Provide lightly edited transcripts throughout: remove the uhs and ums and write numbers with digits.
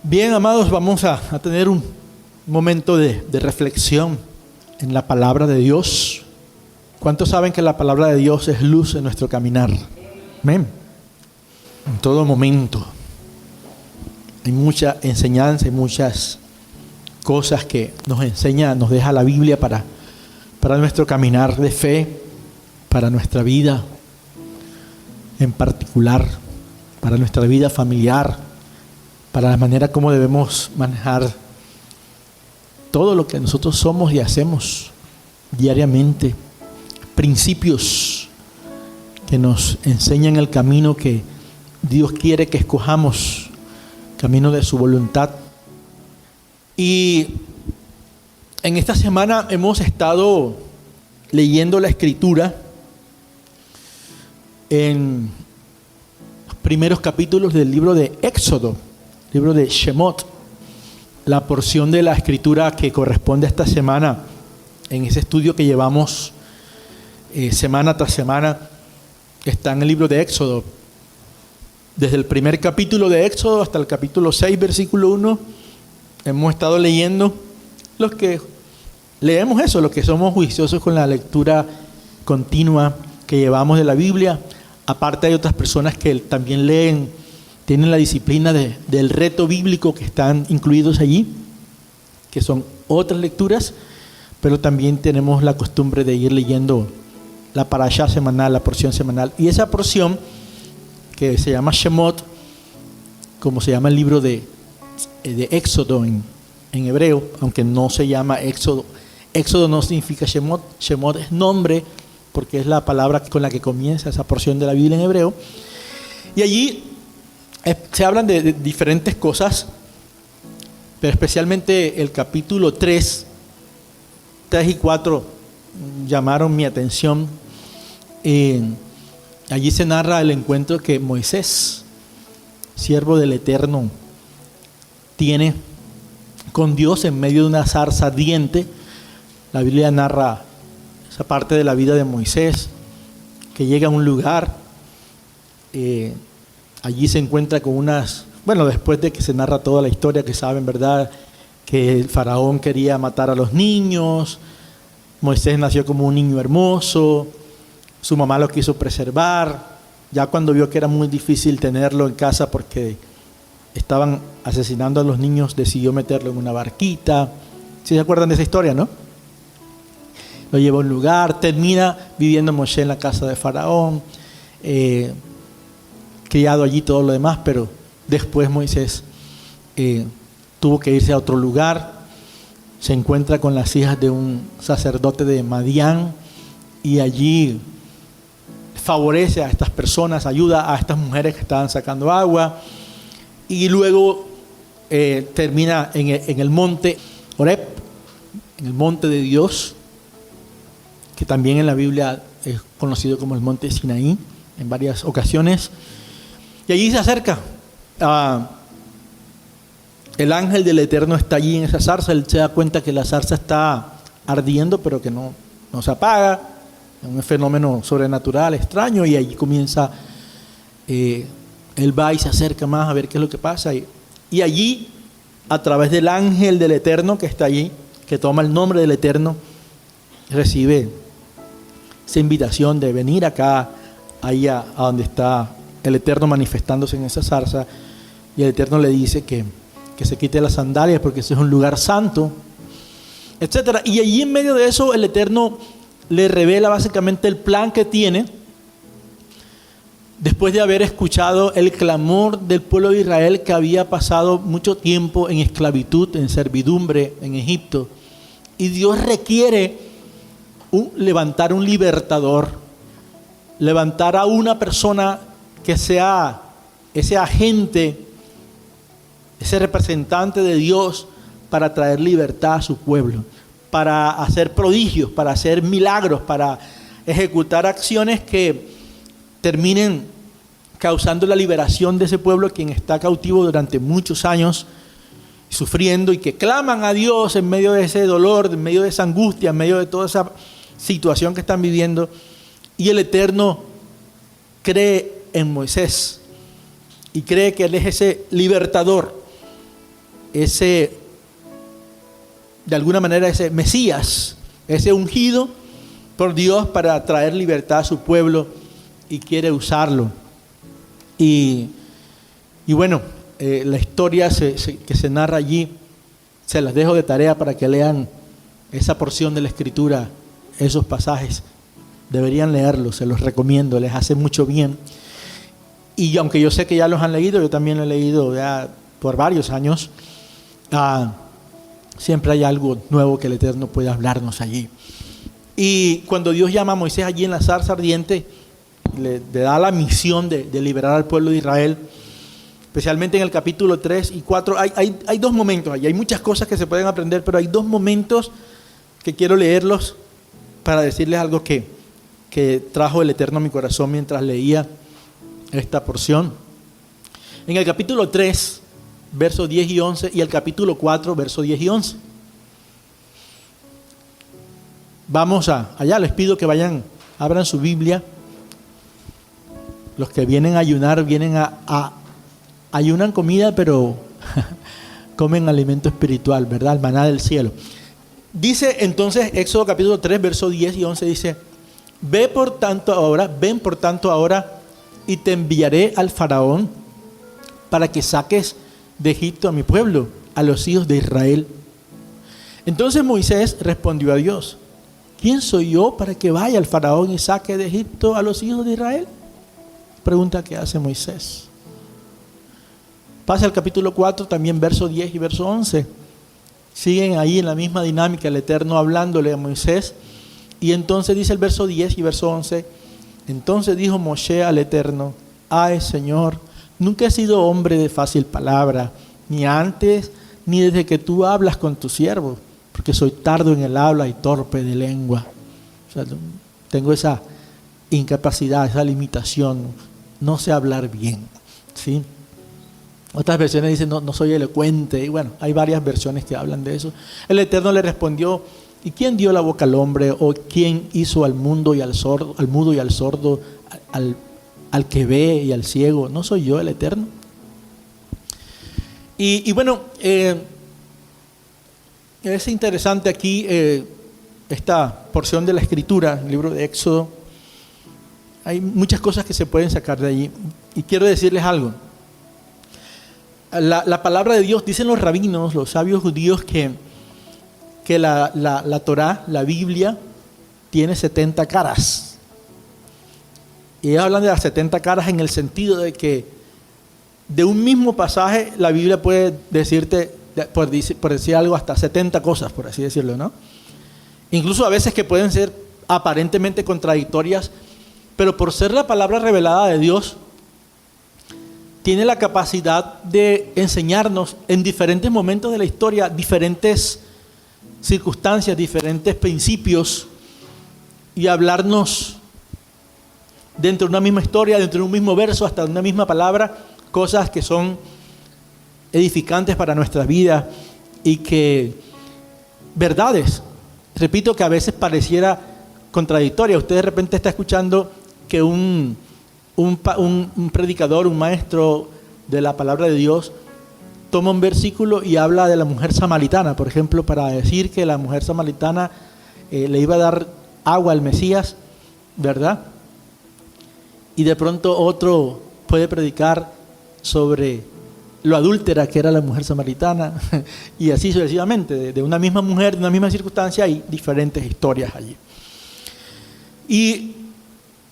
Bien, amados, vamos a tener un momento de reflexión en la palabra de Dios. ¿Cuántos saben que la palabra de Dios es luz en nuestro caminar? Amén. En todo momento. Hay mucha enseñanza y muchas cosas que nos enseña, nos deja la Biblia para nuestro caminar de fe, para nuestra vida en particular, para nuestra vida familiar, para la manera como debemos manejar todo lo que nosotros somos y hacemos diariamente. Principios que nos enseñan el camino que Dios quiere que escojamos, camino de su voluntad. Y en esta semana hemos estado leyendo la Escritura en los primeros capítulos del libro de Éxodo, libro de Shemot, la porción de la Escritura que corresponde a esta semana en ese estudio que llevamos semana tras semana, está en el libro de Éxodo. Desde el primer capítulo de Éxodo hasta el capítulo 6, versículo 1, hemos estado leyendo. Los que leemos eso, los que somos juiciosos con la lectura continua que llevamos de la Biblia. Aparte hay otras personas que también leen, tienen la disciplina del reto bíblico que están incluidos allí, que son otras lecturas, pero también tenemos la costumbre de ir leyendo la parashá semanal, la porción semanal. Y esa porción, que se llama Shemot, como se llama el libro de Éxodo en hebreo, aunque no se llama Éxodo. Éxodo no significa Shemot, Shemot es nombre, porque es la palabra con la que comienza esa porción de la Biblia en hebreo. Y allí se hablan de diferentes cosas, pero especialmente el capítulo 3 y 4 llamaron mi atención. Allí se narra el encuentro que Moisés, siervo del Eterno, tiene con Dios en medio de una zarza ardiente. La Biblia narra esa parte de la vida de Moisés, que llega a un lugar, allí se encuentra con después de que se narra toda la historia que saben, ¿verdad? Que el faraón quería matar a los niños, Moisés nació como un niño hermoso, su mamá lo quiso preservar, ya cuando vio que era muy difícil tenerlo en casa porque estaban asesinando a los niños, decidió meterlo en una barquita. ¿Sí se acuerdan de esa historia, no? Lo lleva a un lugar, termina viviendo Moshe en la casa de Faraón, criado allí todo lo demás, pero después Moisés tuvo que irse a otro lugar, se encuentra con las hijas de un sacerdote de Madián y allí favorece a estas personas, ayuda a estas mujeres que estaban sacando agua, y luego termina en el monte Horeb, en el monte de Dios, que también en la Biblia es conocido como el monte Sinaí en varias ocasiones. Y allí se acerca el ángel del Eterno, está allí en esa zarza. Él se da cuenta que la zarza está ardiendo, pero que no se apaga. Es un fenómeno sobrenatural, extraño, y allí comienza, él va y se acerca más a ver qué es lo que pasa. Y allí, a través del ángel del Eterno que está allí, que toma el nombre del Eterno, recibe esa invitación de venir acá, ahí a donde está el Eterno manifestándose en esa zarza, y el Eterno le dice que se quite las sandalias porque ese es un lugar santo, etcétera. Y allí en medio de eso el Eterno le revela básicamente el plan que tiene después de haber escuchado el clamor del pueblo de Israel, que había pasado mucho tiempo en esclavitud, en servidumbre en Egipto, y Dios requiere levantar un libertador, levantar a una persona que sea ese agente, ese representante de Dios para traer libertad a su pueblo, para hacer prodigios, para hacer milagros, para ejecutar acciones que terminen causando la liberación de ese pueblo, quien está cautivo durante muchos años, sufriendo, y que claman a Dios en medio de ese dolor, en medio de esa angustia, en medio de toda esa situación que están viviendo. Y el Eterno cree en Moisés y cree que Él es ese libertador de alguna manera, ese Mesías, ese ungido por Dios para traer libertad a su pueblo, y quiere usarlo. Y bueno, la historia que se narra allí, se las dejo de tarea para que lean esa porción de la Escritura, esos pasajes. Deberían leerlos, se los recomiendo, les hace mucho bien. Y aunque yo sé que ya los han leído, yo también lo he leído ya por varios años, siempre hay algo nuevo que el Eterno puede hablarnos allí. Y cuando Dios llama a Moisés allí en la zarza ardiente, le da la misión de liberar al pueblo de Israel, especialmente en el capítulo 3 y 4, hay dos momentos allí. Hay muchas cosas que se pueden aprender, pero hay dos momentos que quiero leerlos para decirles algo que trajo el Eterno a mi corazón mientras leía esta porción. En el capítulo 3, versos 10 y 11, y el capítulo 4, versos 10 y 11. Vamos allá, les pido que vayan, abran su Biblia. Los que vienen a ayunar, ayunan comida, pero comen alimento espiritual, ¿verdad? El maná del cielo. Dice entonces, Éxodo capítulo 3, versos 10 y 11, dice: ven por tanto ahora, y te enviaré al faraón para que saques de Egipto a mi pueblo, a los hijos de Israel. Entonces Moisés respondió a Dios: ¿quién soy yo para que vaya al faraón y saque de Egipto a los hijos de Israel? Pregunta que hace Moisés. Pasa al capítulo 4, también verso 10 y verso 11. Siguen ahí en la misma dinámica, el Eterno hablándole a Moisés. Y entonces dice el verso 10 y verso 11: entonces dijo Moshe al Eterno: ay, Señor, nunca he sido hombre de fácil palabra, ni antes ni desde que tú hablas con tu siervo, porque soy tardo en el habla y torpe de lengua. O sea, tengo esa incapacidad, esa limitación, no sé hablar bien, ¿sí? Otras versiones dicen no soy elocuente, y bueno, hay varias versiones que hablan de eso. El Eterno le respondió: ¿y quién dio la boca al hombre? ¿O quién hizo al mundo y al sordo, al mudo y al sordo, al que ve y al ciego? ¿No soy yo el Eterno? Y bueno, es interesante aquí esta porción de la Escritura, el libro de Éxodo. Hay muchas cosas que se pueden sacar de allí, y quiero decirles algo. La palabra de Dios, dicen los rabinos, los sabios judíos, que la Torá, la Biblia, tiene 70 caras. Y ellos hablan de las 70 caras en el sentido de que de un mismo pasaje la Biblia puede decirte, por decir algo, hasta 70 cosas, por así decirlo, ¿no? Incluso a veces que pueden ser aparentemente contradictorias, pero por ser la palabra revelada de Dios, tiene la capacidad de enseñarnos en diferentes momentos de la historia, diferentes circunstancias, diferentes principios, y hablarnos dentro de una misma historia, dentro de un mismo verso, hasta una misma palabra, cosas que son edificantes para nuestra vida, y que verdades, repito, que a veces pareciera contradictoria. Usted de repente está escuchando que un predicador, un maestro de la palabra de Dios, toma un versículo y habla de la mujer samaritana, por ejemplo, para decir que la mujer samaritana le iba a dar agua al Mesías, ¿verdad? Y de pronto otro puede predicar sobre lo adúltera que era la mujer samaritana, y así sucesivamente. De una misma mujer, de una misma circunstancia, hay diferentes historias allí. Y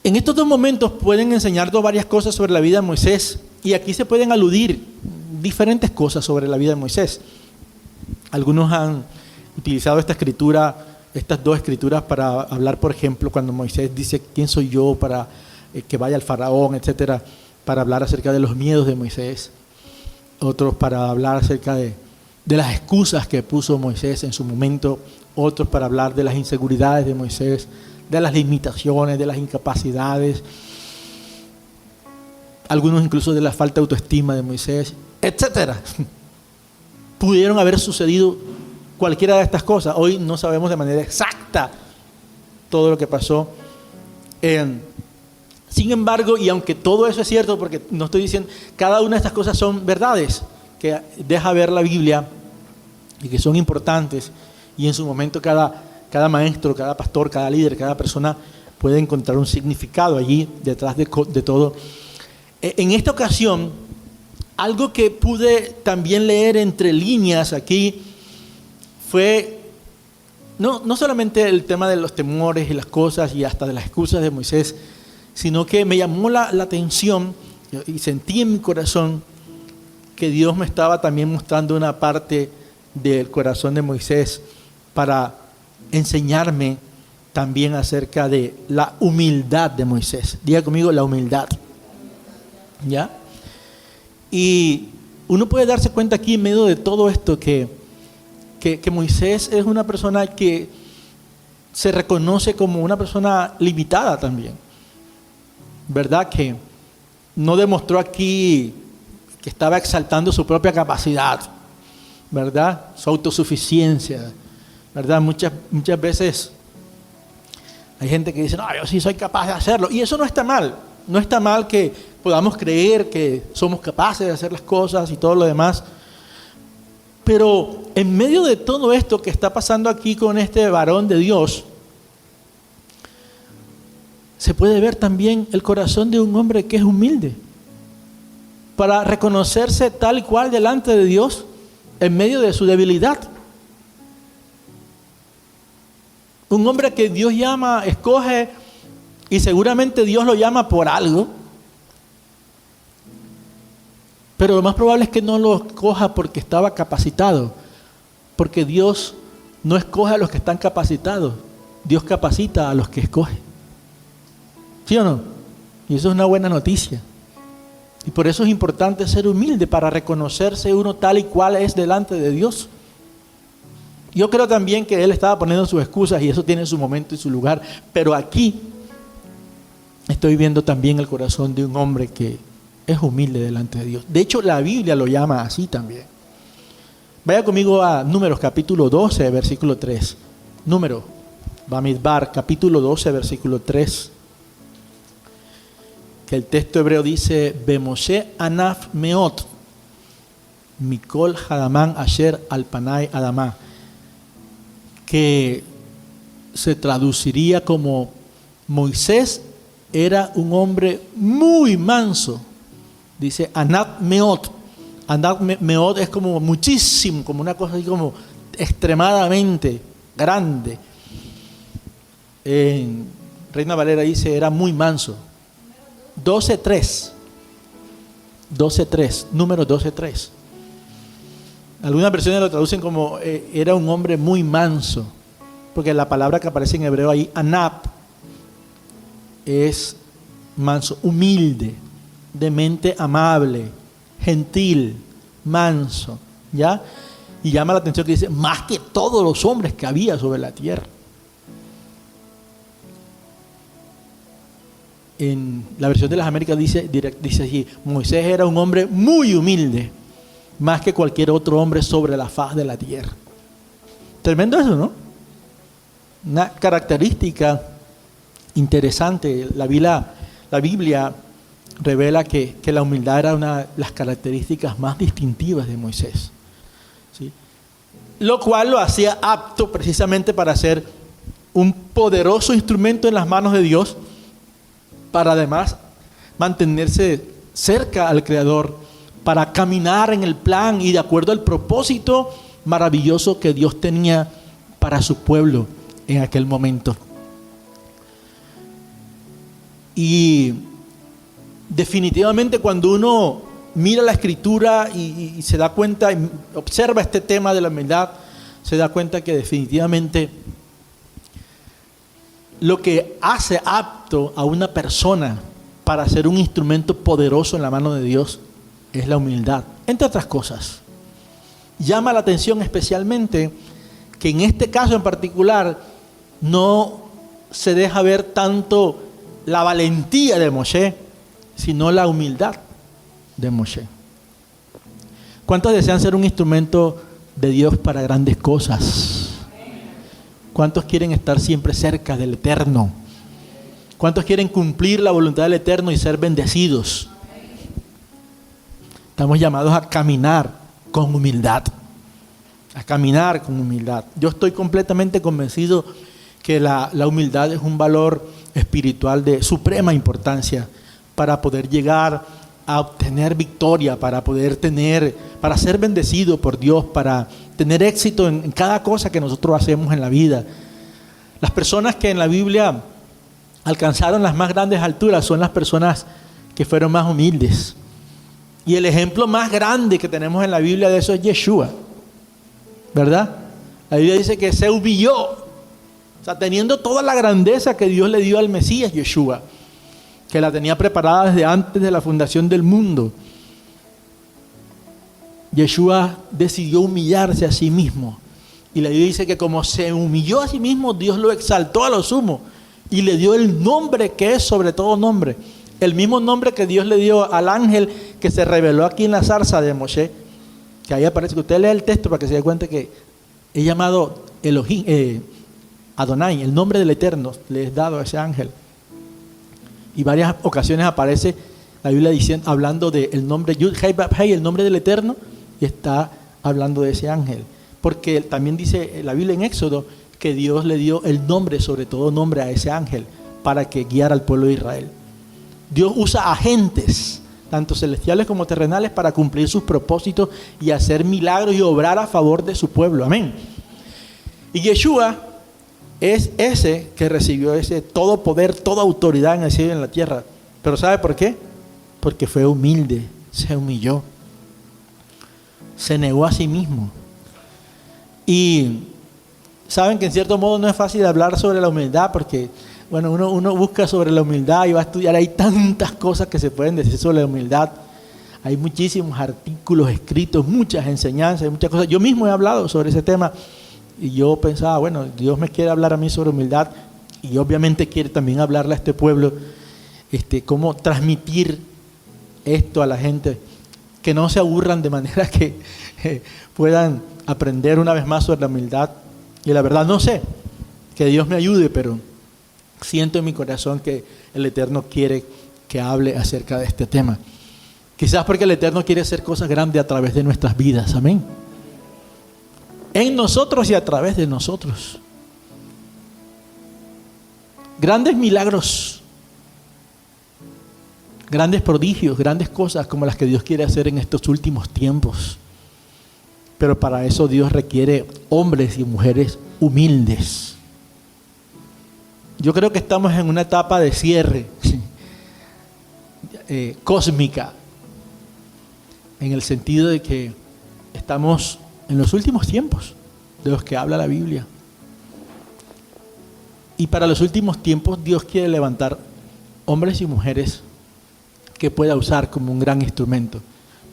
en estos dos momentos pueden enseñarnos varias cosas sobre la vida de Moisés, y aquí se pueden aludir diferentes cosas sobre la vida de Moisés. Algunos han utilizado esta escritura, estas dos escrituras, para hablar, por ejemplo, cuando Moisés dice: ¿quién soy yo para que vaya al faraón, etcétera? Para hablar acerca de los miedos de Moisés. Otros para hablar acerca de las excusas que puso Moisés en su momento. Otros para hablar de las inseguridades de Moisés, de las limitaciones, de las incapacidades, algunos incluso de la falta de autoestima de Moisés, etcétera. Pudieron haber sucedido cualquiera de estas cosas. Hoy no sabemos de manera exacta todo lo que pasó. Sin embargo, y aunque todo eso es cierto, porque no estoy diciendo, cada una de estas cosas son verdades que deja ver la Biblia, y que son importantes, y en su momento cada maestro, cada pastor, cada líder, cada persona puede encontrar un significado allí detrás de todo. En esta ocasión, algo que pude también leer entre líneas aquí fue no solamente el tema de los temores y las cosas y hasta de las excusas de Moisés, sino que me llamó la atención y sentí en mi corazón que Dios me estaba también mostrando una parte del corazón de Moisés para enseñarme también acerca de la humildad de Moisés. Diga conmigo, la humildad. ¿Ya? Y uno puede darse cuenta aquí en medio de todo esto que Moisés es una persona que se reconoce como una persona limitada también. ¿Verdad? Que no demostró aquí que estaba exaltando su propia capacidad, ¿verdad? Su autosuficiencia, ¿verdad? Muchas veces hay gente que dice, no, yo sí soy capaz de hacerlo. Y eso no está mal. No está mal que podamos creer que somos capaces de hacer las cosas y todo lo demás. Pero en medio de todo esto que está pasando aquí con este varón de Dios, se puede ver también el corazón de un hombre que es humilde, para reconocerse tal y cual delante de Dios en medio de su debilidad. Un hombre que Dios llama, escoge, y seguramente Dios lo llama por algo, pero lo más probable es que no lo escoja porque estaba capacitado, porque Dios no escoge a los que están capacitados, Dios capacita a los que escoge. ¿Sí o no? Y eso es una buena noticia. Y por eso es importante ser humilde, para reconocerse uno tal y cual es delante de Dios. Yo creo también que él estaba poniendo sus excusas y eso tiene su momento y su lugar. Pero aquí estoy viendo también el corazón de un hombre que es humilde delante de Dios. De hecho, la Biblia lo llama así también. Vaya conmigo a Números capítulo 12, versículo 3. Número, Bamidbar, capítulo 12, versículo 3. Que el texto hebreo dice, Bemoshe anaf meot, mikol hadamán asher alpanai adamá, que se traduciría como Moisés era un hombre muy manso. Dice anaf meot. Anaf meot es como muchísimo, como una cosa así como extremadamente grande. En Reina Valera dice era muy manso. 12.3, número 12.3. Algunas versiones lo traducen como era un hombre muy manso, porque la palabra que aparece en hebreo ahí, anap, es manso, humilde, de mente amable, gentil, manso, ¿ya? Y llama la atención que dice, más que todos los hombres que había sobre la tierra. En la versión de las Américas dice así, Moisés era un hombre muy humilde, más que cualquier otro hombre sobre la faz de la tierra. Tremendo eso, ¿no? Una característica interesante. La Biblia revela que la humildad era una de las características más distintivas de Moisés, ¿sí? Lo cual lo hacía apto precisamente para ser un poderoso instrumento en las manos de Dios, para además mantenerse cerca al Creador, para caminar en el plan y de acuerdo al propósito maravilloso que Dios tenía para su pueblo en aquel momento. Y definitivamente cuando uno mira la Escritura y se da cuenta, y observa este tema de la humildad, se da cuenta que definitivamente lo que hace apto a una persona para ser un instrumento poderoso en la mano de Dios es la humildad, entre otras cosas. Llama la atención especialmente que en este caso en particular no se deja ver tanto la valentía de Moshe, sino la humildad de Moshe. ¿Cuántos desean ser un instrumento de Dios para grandes cosas? ¿Cuántos quieren estar siempre cerca del Eterno? ¿Cuántos quieren cumplir la voluntad del Eterno y ser bendecidos? Estamos llamados a caminar con humildad. a caminar con humildad. Yo estoy completamente convencido que la humildad es un valor espiritual de suprema importancia para poder llegar a obtener victoria, para ser bendecido por Dios, para tener éxito en cada cosa que nosotros hacemos en la vida. Las personas que en la Biblia alcanzaron las más grandes alturas son las personas que fueron más humildes. Y el ejemplo más grande que tenemos en la Biblia de eso es Yeshua, ¿verdad? La Biblia dice que se humilló, o sea, teniendo toda la grandeza que Dios le dio al Mesías Yeshua, que la tenía preparada desde antes de la fundación del mundo. Yeshua decidió humillarse a sí mismo. Y la Biblia dice que como se humilló a sí mismo, Dios lo exaltó a lo sumo y le dio el nombre que es sobre todo nombre. El mismo nombre que Dios le dio al ángel que se reveló aquí en la zarza de Moshe. Que ahí aparece, que usted lea el texto para que se dé cuenta que es llamado Elohim, Adonai, el nombre del Eterno le es dado a ese ángel. Y varias ocasiones aparece la Biblia diciendo, hablando del nombre Yud Hei Vav Hei, el nombre del Eterno, y está hablando de ese ángel. Porque también dice la Biblia en Éxodo que Dios le dio el nombre, sobre todo nombre, a ese ángel para que guiara al pueblo de Israel. Dios usa agentes, tanto celestiales como terrenales, para cumplir sus propósitos y hacer milagros y obrar a favor de su pueblo. Amén. Y Yeshua es ese que recibió ese todo poder, toda autoridad en el cielo y en la tierra. Pero ¿sabe por qué? Porque fue humilde, se humilló, se negó a sí mismo. Y saben que en cierto modo no es fácil hablar sobre la humildad, porque bueno, uno busca sobre la humildad y va a estudiar. Hay tantas cosas que se pueden decir sobre la humildad. Hay muchísimos artículos escritos, muchas enseñanzas, muchas cosas. Yo mismo he hablado sobre ese tema y yo pensaba, bueno, Dios me quiere hablar a mí sobre humildad y obviamente quiere también hablarle a este pueblo, cómo transmitir esto a la gente, que no se aburran, de manera que puedan aprender una vez más sobre la humildad. Y la verdad no sé, que Dios me ayude, pero siento en mi corazón que el Eterno quiere que hable acerca de este tema. Quizás porque el Eterno quiere hacer cosas grandes a través de nuestras vidas. Amén. En nosotros y a través de nosotros. Grandes milagros, grandes prodigios, grandes cosas como las que Dios quiere hacer en estos últimos tiempos. Pero para eso Dios requiere hombres y mujeres humildes. Yo creo que estamos en una etapa de cierre cósmica, en el sentido de que estamos en los últimos tiempos de los que habla la Biblia. Y para los últimos tiempos Dios quiere levantar hombres y mujeres que pueda usar como un gran instrumento.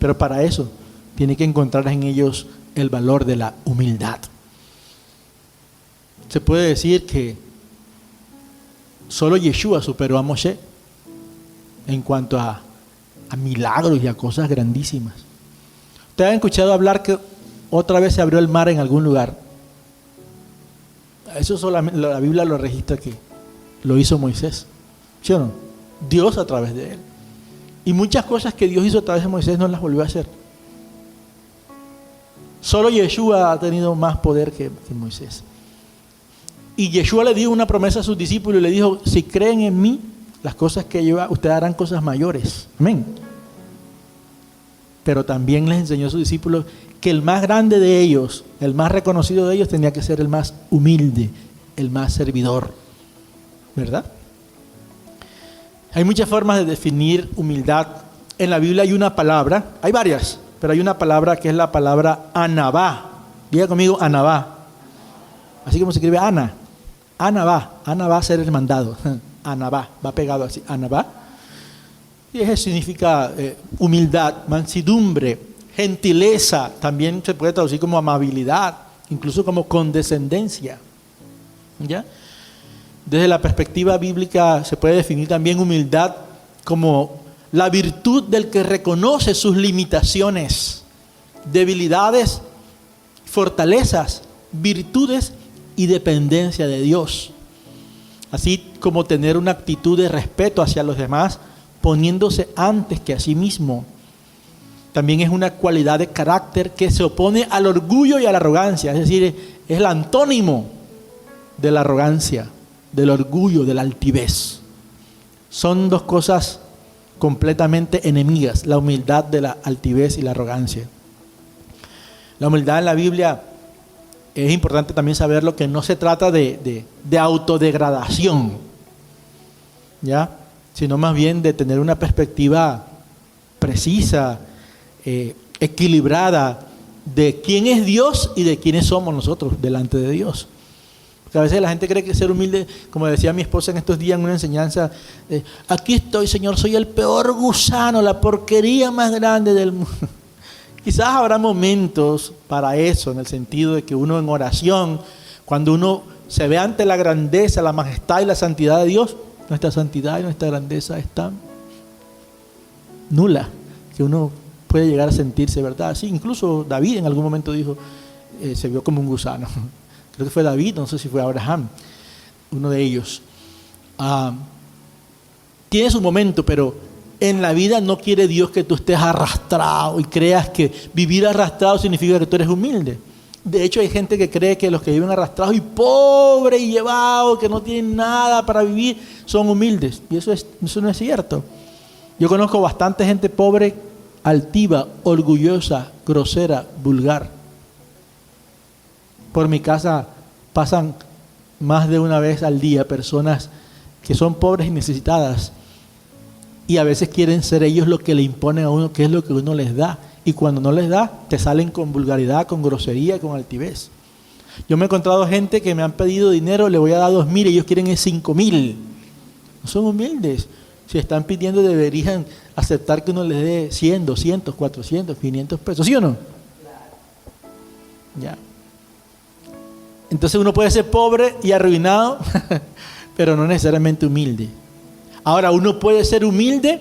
Pero para eso tiene que encontrar en ellos el valor de la humildad. Se puede decir que solo Yeshua superó a Moshe en cuanto a milagros y a cosas grandísimas. ¿Ustedes han escuchado hablar que otra vez se abrió el mar en algún lugar? Eso solamente la Biblia lo registra, que lo hizo Moisés, ¿sí o no? Dios a través de él. Y muchas cosas que Dios hizo a través de Moisés no las volvió a hacer. Solo Yeshua ha tenido más poder que Moisés. Y Yeshua le dio una promesa a sus discípulos y le dijo: si creen en mí, las cosas que yo hago, ustedes harán cosas mayores. Amén. Pero también les enseñó a sus discípulos que el más grande de ellos, el más reconocido de ellos, tenía que ser el más humilde, el más servidor. ¿Verdad? Hay muchas formas de definir humildad. En la Biblia hay una palabra, hay varias, pero hay una palabra que es la palabra anabá. Diga conmigo, anabá. Así como se escribe Ana. Anabá, ser el mandado. Anabá, va pegado así, anabá. Y eso significa humildad, mansedumbre, gentileza. También se puede traducir como amabilidad, incluso como condescendencia. ¿Ya? Desde la perspectiva bíblica se puede definir también humildad como la virtud del que reconoce sus limitaciones, debilidades, fortalezas, virtudes y dependencia de Dios. Así como tener una actitud de respeto hacia los demás, poniéndose antes que a sí mismo. También es una cualidad de carácter que se opone al orgullo y a la arrogancia. Es decir, es el antónimo de la arrogancia, del orgullo, de la altivez. Son dos cosas completamente enemigas, la humildad de la altivez y la arrogancia. La humildad en la Biblia, es importante también saberlo, que no se trata de autodegradación, ¿ya? Sino más bien de tener una perspectiva precisa, equilibrada, de quién es Dios y de quiénes somos nosotros delante de Dios. Porque a veces la gente cree que ser humilde, como decía mi esposa en estos días en una enseñanza, aquí estoy, Señor, soy el peor gusano, la porquería más grande del mundo. Quizás habrá momentos para eso, en el sentido de que uno en oración, cuando uno se ve ante la grandeza, la majestad y la santidad de Dios, nuestra santidad y nuestra grandeza están nula, que uno puede llegar a sentirse, ¿verdad? Sí, incluso David en algún momento dijo, se vio como un gusano. Creo que fue David, no sé si fue Abraham, uno de ellos. Tiene su momento, pero en la vida no quiere Dios que tú estés arrastrado y creas que vivir arrastrado significa que tú eres humilde. De hecho, hay gente que cree que los que viven arrastrados y pobres y llevados, que no tienen nada para vivir, son humildes. Y eso no es cierto. Yo conozco bastante gente pobre, altiva, orgullosa, grosera, vulgar. Por mi casa pasan más de una vez al día personas que son pobres y necesitadas, y a veces quieren ser ellos lo que le imponen a uno, que es lo que uno les da. Y cuando no les da, te salen con vulgaridad, con grosería, con altivez. Yo me he encontrado gente que me han pedido dinero, le voy a dar 2,000, ellos quieren 5,000. No son humildes. Si están pidiendo, deberían aceptar que uno les dé 100, 200, 400, 500 pesos. ¿Sí o no? Ya. Entonces uno puede ser pobre y arruinado, pero no necesariamente humilde. Ahora, uno puede ser humilde,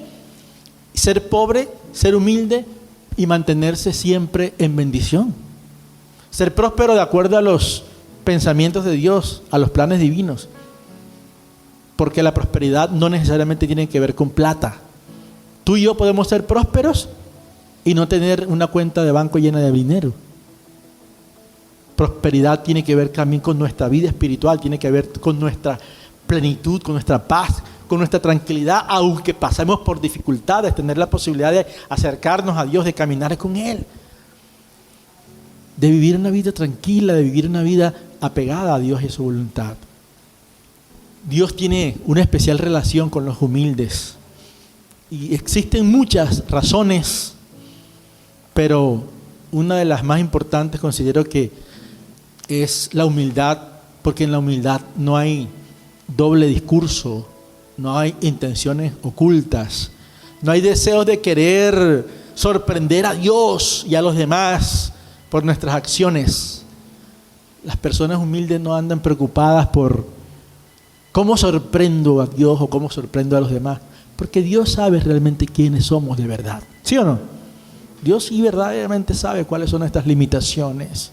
ser pobre, ser humilde y mantenerse siempre en bendición. Ser próspero de acuerdo a los pensamientos de Dios, a los planes divinos. Porque la prosperidad no necesariamente tiene que ver con plata. Tú y yo podemos ser prósperos y no tener una cuenta de banco llena de dinero. Prosperidad tiene que ver también con nuestra vida espiritual, tiene que ver con nuestra plenitud, con nuestra paz, con nuestra tranquilidad, aunque pasemos por dificultades, tener la posibilidad de acercarnos a Dios, de caminar con Él, de vivir una vida tranquila, de vivir una vida apegada a Dios y a su voluntad. Dios tiene una especial relación con los humildes y existen muchas razones, pero una de las más importantes considero que es la humildad, porque en la humildad no hay doble discurso, no hay intenciones ocultas, no hay deseos de querer sorprender a Dios y a los demás por nuestras acciones. Las personas humildes no andan preocupadas por cómo sorprendo a Dios o cómo sorprendo a los demás, porque Dios sabe realmente quiénes somos de verdad. ¿Sí o no? Dios sí verdaderamente sabe cuáles son nuestras limitaciones,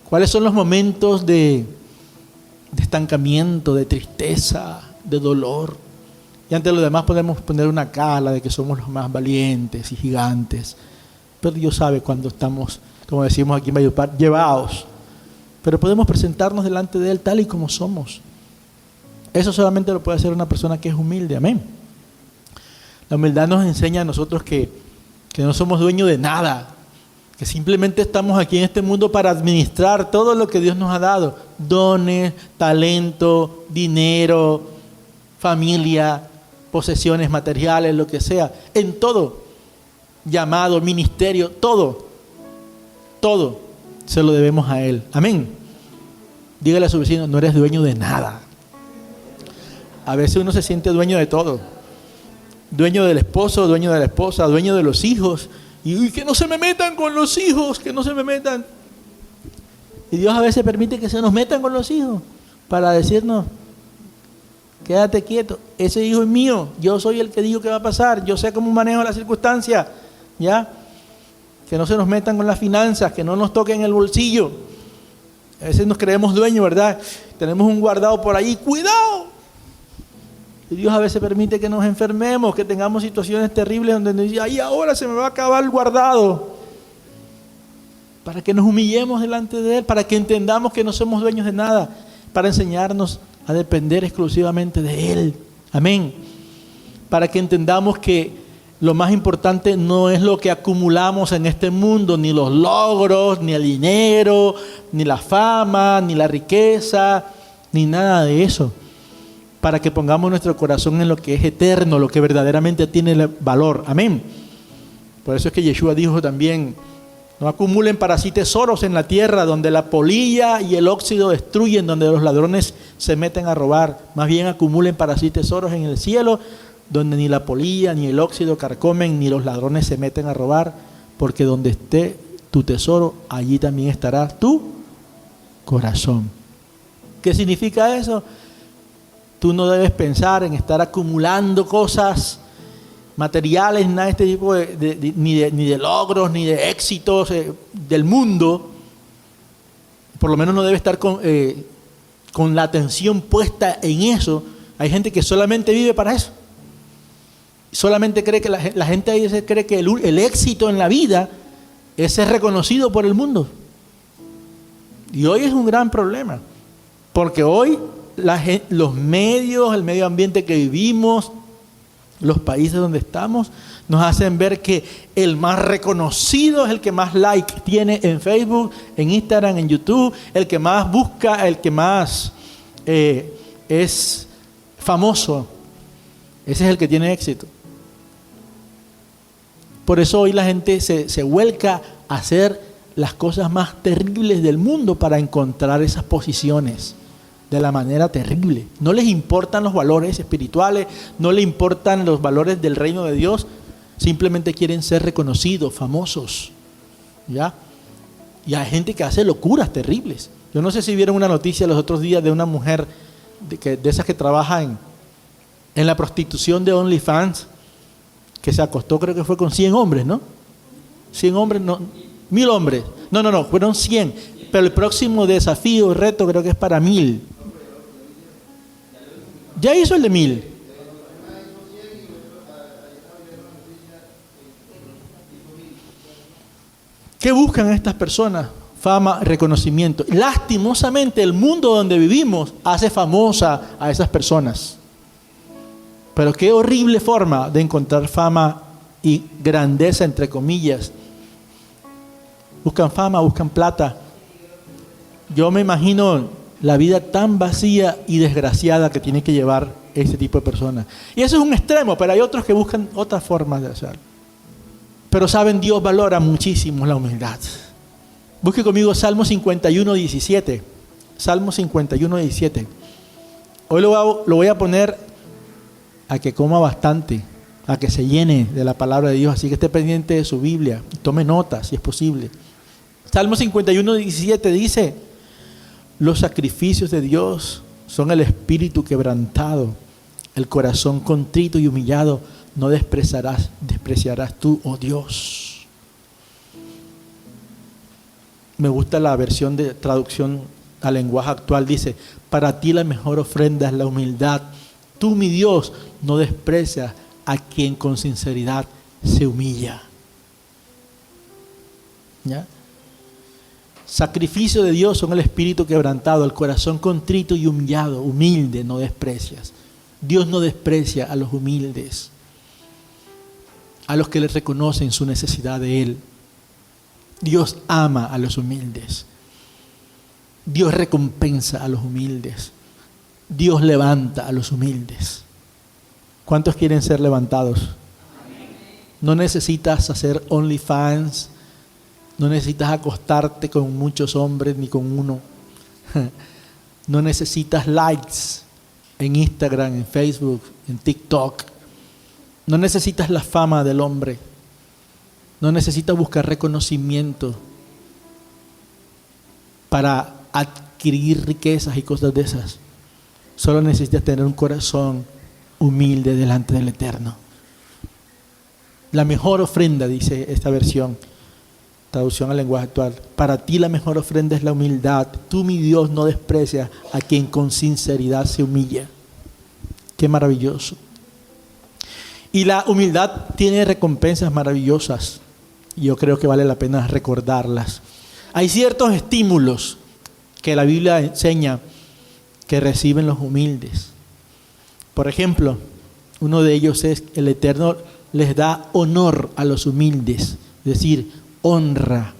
cuáles son los momentos de estancamiento, de tristeza, de dolor. Y ante los demás podemos poner una cara de que somos los más valientes y gigantes. Pero Dios sabe cuando estamos, como decimos aquí en Valledupar, llevados. Pero podemos presentarnos delante de Él tal y como somos. Eso solamente lo puede hacer una persona que es humilde. Amén. La humildad nos enseña a nosotros que no somos dueños de nada, que simplemente estamos aquí en este mundo para administrar todo lo que Dios nos ha dado: dones, talento, dinero, familia, posesiones materiales, lo que sea, en todo, llamado, ministerio, todo se lo debemos a Él. Amén. Dígale a su vecino: no eres dueño de nada. A veces uno se siente dueño de todo, dueño del esposo, dueño de la esposa, dueño de los hijos. Y que no se me metan con los hijos, que no se me metan. Y Dios a veces permite que se nos metan con los hijos para decirnos: quédate quieto, ese hijo es mío, yo soy el que digo que va a pasar, yo sé cómo manejo las circunstancias, ¿ya? Que no se nos metan con las finanzas, que no nos toquen el bolsillo. A veces nos creemos dueños, ¿verdad? Tenemos un guardado por ahí, cuidado. Y Dios a veces permite que nos enfermemos, que tengamos situaciones terribles donde nos dice, ay, ahora se me va a acabar el guardado. Para que nos humillemos delante de Él, para que entendamos que no somos dueños de nada, para enseñarnos a depender exclusivamente de Él. Amén. Para que entendamos que lo más importante no es lo que acumulamos en este mundo, ni los logros, ni el dinero, ni la fama, ni la riqueza, ni nada de eso. Para que pongamos nuestro corazón en lo que es eterno, lo que verdaderamente tiene valor. Amén. Por eso es que Yeshua dijo también, no acumulen para sí tesoros en la tierra, donde la polilla y el óxido destruyen, donde los ladrones se meten a robar. Más bien acumulen para sí tesoros en el cielo, donde ni la polilla ni el óxido carcomen, ni los ladrones se meten a robar, porque donde esté tu tesoro, allí también estará tu corazón. ¿Qué significa eso? Tú no debes pensar en estar acumulando cosas materiales, nada de este tipo ni de logros, ni de éxitos del mundo. Por lo menos no debe estar con la atención puesta en eso. Hay gente que solamente vive para eso. Solamente cree que la gente ahí cree que el éxito en la vida es ser reconocido por el mundo. Y hoy es un gran problema, porque hoy los medios, el medio ambiente que vivimos, los países donde estamos, nos hacen ver que el más reconocido es el que más like tiene en Facebook, en Instagram, en YouTube, el que más busca, el que más es famoso. Ese es el que tiene éxito. Por eso hoy la gente se vuelca a hacer las cosas más terribles del mundo para encontrar esas posiciones de la manera terrible. No les importan los valores espirituales, no les importan los valores del reino de Dios, simplemente quieren ser reconocidos, famosos, ¿ya? Y hay gente que hace locuras terribles. Yo no sé si vieron una noticia los otros días de una mujer de esas que trabaja en la prostitución de OnlyFans, que se acostó, creo que fue con 100 hombres, ¿no? 100 hombres, no, 1000 hombres. No, fueron 100. Pero el próximo desafío, reto, creo que es para 1000. Ya hizo el de 1000. ¿Qué buscan estas personas? Fama, reconocimiento. Lastimosamente, el mundo donde vivimos hace famosa a esas personas. Pero qué horrible forma de encontrar fama y grandeza, entre comillas. Buscan fama, buscan plata. Yo me imagino la vida tan vacía y desgraciada que tiene que llevar este tipo de personas. Y eso es un extremo, pero hay otros que buscan otras formas de hacerlo. Pero saben, Dios valora muchísimo la humildad. Busque conmigo Salmo 51, 17. Salmo 51, 17. Hoy lo voy a poner a que coma bastante, a que se llene de la palabra de Dios, así que esté pendiente de su Biblia, tome notas si es posible. Salmo 51, 17 dice, los sacrificios de Dios son el espíritu quebrantado, el corazón contrito y humillado, no despreciarás tú, oh Dios. Me gusta la versión de traducción al lenguaje actual, dice, para ti la mejor ofrenda es la humildad. Tú, mi Dios, no desprecias a quien con sinceridad se humilla. ¿Ya? Sacrificio de Dios son el espíritu quebrantado, el corazón contrito y humillado, humilde, no desprecias. Dios no desprecia a los humildes, a los que le reconocen su necesidad de Él. Dios ama a los humildes. Dios recompensa a los humildes. Dios levanta a los humildes. ¿Cuántos quieren ser levantados? No necesitas hacer OnlyFans, no necesitas acostarte con muchos hombres ni con uno. No necesitas likes en Instagram, en Facebook, en TikTok. No necesitas la fama del hombre. No necesitas buscar reconocimiento para adquirir riquezas y cosas de esas. Solo necesitas tener un corazón humilde delante del Eterno. La mejor ofrenda, dice esta versión, traducción al lenguaje actual, para ti la mejor ofrenda es la humildad. Tú, mi Dios, no desprecias a quien con sinceridad se humilla. Qué maravilloso. Y la humildad tiene recompensas maravillosas. Yo creo que vale la pena recordarlas. Hay ciertos estímulos que la Biblia enseña que reciben los humildes. Por ejemplo, uno de ellos es que el Eterno les da honor a los humildes, es decir, honra,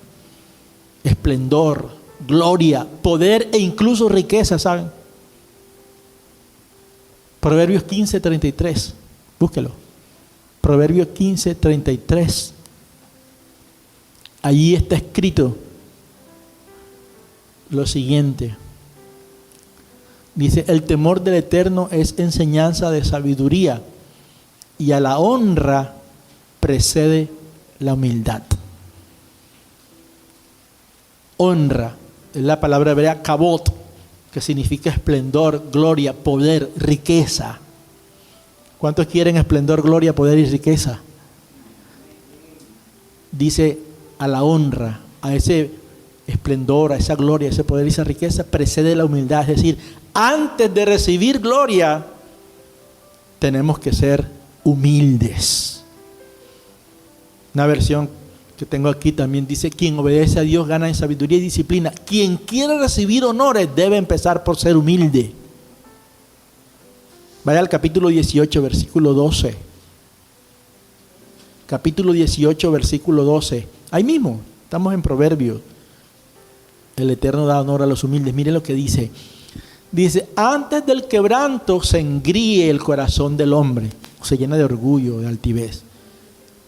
esplendor, gloria, poder e incluso riqueza, ¿saben? Proverbios 15:33, búsquelo. Proverbios 15:33. Allí está escrito lo siguiente. Dice, el temor del Eterno es enseñanza de sabiduría, y a la honra precede la humildad. Honra es la palabra hebrea kabod, que significa esplendor, gloria, poder, riqueza. ¿Cuántos quieren esplendor, gloria, poder y riqueza? Dice, a la honra, a ese esplendor, a esa gloria, a ese poder y esa riqueza precede la humildad. Es decir, antes de recibir gloria, tenemos que ser humildes. Una versión que tengo aquí también dice, quien obedece a Dios gana en sabiduría y disciplina. Quien quiere recibir honores debe empezar por ser humilde. Vaya al capítulo 18, versículo 12. Capítulo 18, versículo 12. Ahí mismo, estamos en Proverbios. El Eterno da honor a los humildes. Miren lo que dice. Dice, antes del quebranto se engríe el corazón del hombre, se llena de orgullo, de altivez.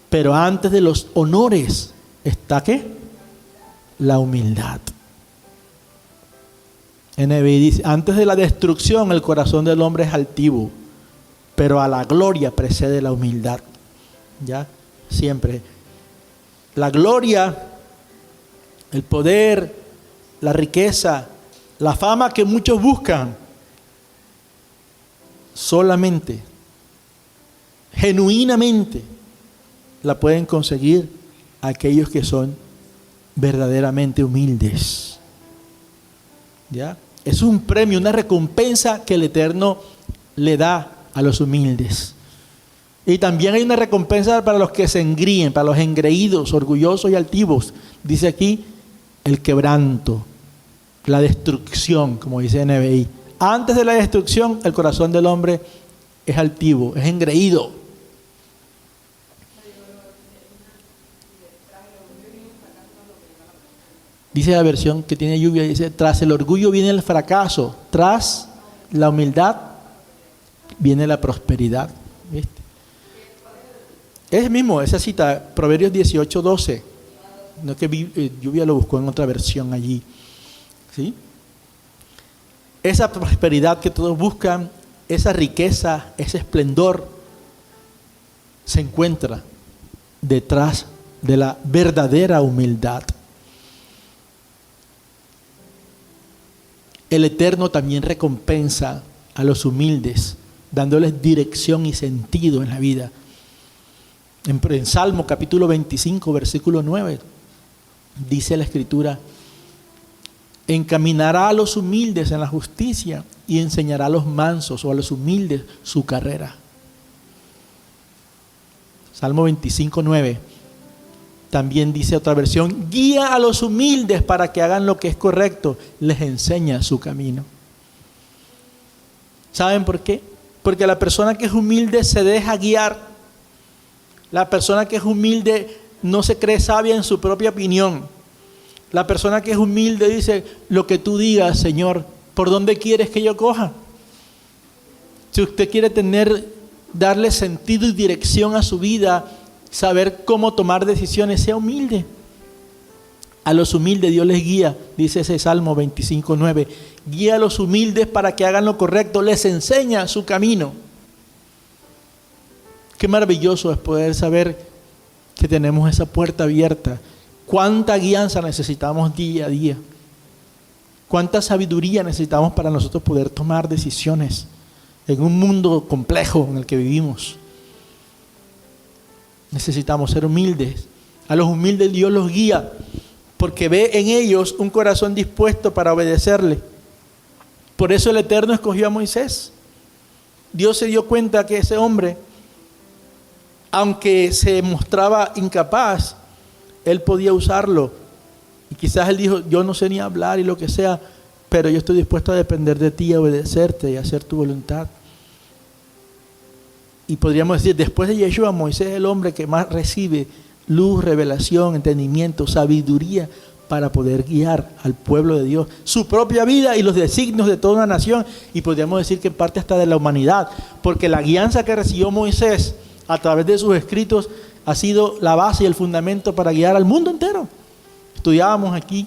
Pero antes de los honores está ¿qué? La humildad. NBI dice, antes de la destrucción el corazón del hombre es altivo, pero a la gloria precede la humildad. ¿Ya? Siempre. La gloria, el poder, la riqueza, la fama que muchos buscan, solamente, genuinamente, la pueden conseguir aquellos que son verdaderamente humildes. ¿Ya? Es un premio, una recompensa que el Eterno le da a los humildes. Y también hay una recompensa para los que se engríen, para los engreídos, orgullosos y altivos. Dice aquí, el quebranto, la destrucción, como dice NBI. Antes de la destrucción, el corazón del hombre es altivo, es engreído. Dice la versión que tiene lluvia, dice, tras el orgullo viene el fracaso, tras la humildad viene la prosperidad. ¿Viste? Es mismo, esa cita, Proverbios 18:12. No es que lluvia lo buscó en otra versión allí. ¿Sí? Esa prosperidad que todos buscan, esa riqueza, ese esplendor, se encuentra detrás de la verdadera humildad. El Eterno también recompensa a los humildes, dándoles dirección y sentido en la vida. En Salmo capítulo 25, versículo 9, dice la Escritura, encaminará a los humildes en la justicia y enseñará a los mansos o a los humildes su carrera. Salmo 25, 9. También dice otra versión, guía a los humildes para que hagan lo que es correcto, les enseña su camino. ¿Saben por qué? Porque la persona que es humilde se deja guiar. La persona que es humilde no se cree sabia en su propia opinión. La persona que es humilde dice, lo que tú digas, Señor, ¿por dónde quieres que yo coja? Si usted quiere darle sentido y dirección a su vida, saber cómo tomar decisiones, sea humilde. A los humildes Dios les guía, dice ese Salmo 25:9. Guía a los humildes para que hagan lo correcto, les enseña su camino. Qué maravilloso es poder saber que tenemos esa puerta abierta. Cuánta guianza necesitamos día a día. Cuánta sabiduría necesitamos para nosotros poder tomar decisiones en un mundo complejo en el que vivimos. Necesitamos ser humildes. A los humildes Dios los guía porque ve en ellos un corazón dispuesto para obedecerle. Por eso el Eterno escogió a Moisés. Dios se dio cuenta que ese hombre, aunque se mostraba incapaz, Él podía usarlo. Y quizás Él dijo, yo no sé ni hablar y lo que sea, pero yo estoy dispuesto a depender de ti, a obedecerte y a hacer tu voluntad. Y podríamos decir, después de Yeshua, Moisés es el hombre que más recibe luz, revelación, entendimiento, sabiduría para poder guiar al pueblo de Dios, su propia vida y los designios de toda una nación, y podríamos decir que en parte hasta de la humanidad, porque la guianza que recibió Moisés a través de sus escritos ha sido la base y el fundamento para guiar al mundo entero. Estudiábamos aquí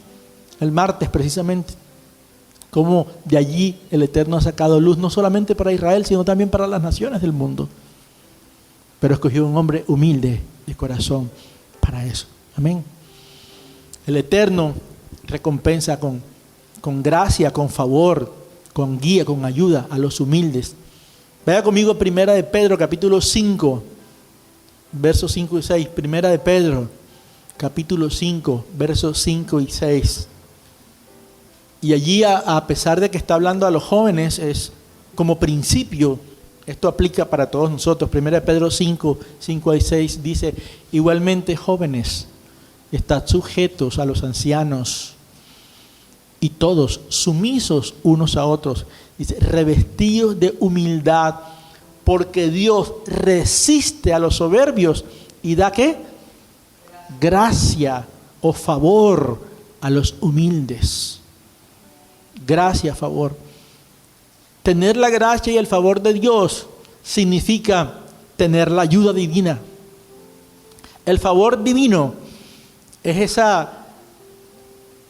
el martes precisamente cómo de allí el Eterno ha sacado luz no solamente para Israel, sino también para las naciones del mundo. Pero escogió un hombre humilde de corazón para eso. Amén. El Eterno recompensa con gracia, con favor, con guía, con ayuda a los humildes. Vaya conmigo a Primera de Pedro, capítulo 5, versos 5 y 6. Primera de Pedro, capítulo 5, versos 5 y 6. Y allí, a pesar de que está hablando a los jóvenes, es como principio, esto aplica para todos nosotros. Primera de Pedro 5, 5 y 6 dice, igualmente jóvenes, estad sujetos a los ancianos y todos sumisos unos a otros. Dice, revestidos de humildad, porque Dios resiste a los soberbios y da ¿qué? Gracia o favor a los humildes. Gracia, favor. Tener la gracia y el favor de Dios significa tener la ayuda divina. El favor divino es esa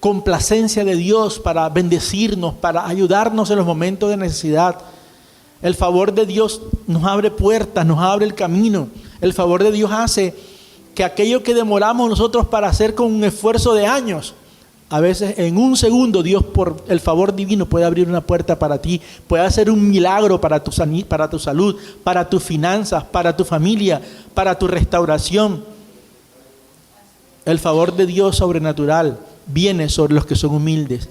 complacencia de Dios para bendecirnos, para ayudarnos en los momentos de necesidad. El favor de Dios nos abre puertas, nos abre el camino. El favor de Dios hace que aquello que demoramos nosotros para hacer con un esfuerzo de años, a veces en un segundo Dios por el favor divino puede abrir una puerta para ti, puede hacer un milagro para tu salud, para tus finanzas, para tu familia, para tu restauración. El favor de Dios sobrenatural viene sobre los que son humildes.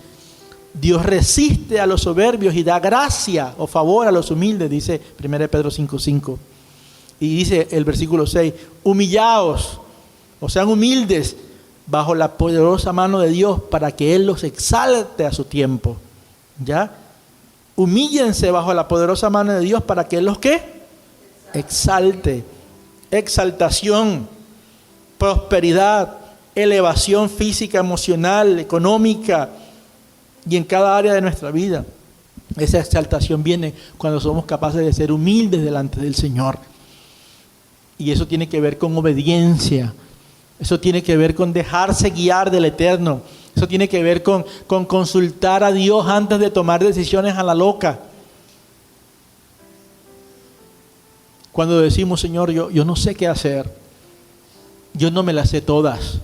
Dios resiste a los soberbios y da gracia o favor a los humildes, dice 1 Pedro 5:5. Y dice el versículo 6, humillaos, o sean humildes, bajo la poderosa mano de Dios para que Él los exalte a su tiempo. ¿Ya? Humíllense bajo la poderosa mano de Dios para que Él los ¿qué? Exalte. Exaltación, prosperidad, elevación física, emocional, económica y en cada área de nuestra vida. Esa exaltación viene cuando somos capaces de ser humildes delante del Señor. Y eso tiene que ver con obediencia. Eso tiene que ver con dejarse guiar del Eterno. Eso tiene que ver con consultar a Dios antes de tomar decisiones a la loca. Cuando decimos, Señor, yo no sé qué hacer. Yo no me las sé todas.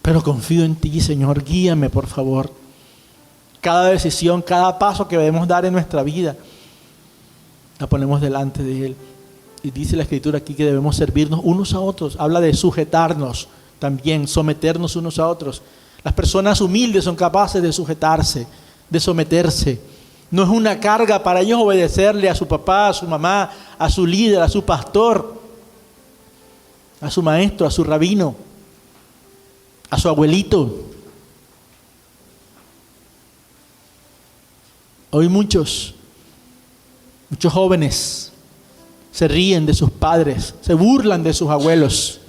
Pero confío en ti, Señor. Guíame, por favor. Cada decisión, cada paso que debemos dar en nuestra vida, la ponemos delante de Él. Y dice la Escritura aquí que debemos servirnos unos a otros. Habla de sujetarnos también, someternos unos a otros. Las personas humildes son capaces de sujetarse, de someterse. No es una carga para ellos obedecerle a su papá, a su mamá, a su líder, a su pastor, a su maestro, a su rabino, a su abuelito. Hoy muchos jóvenes se ríen de sus padres, se burlan de sus abuelos.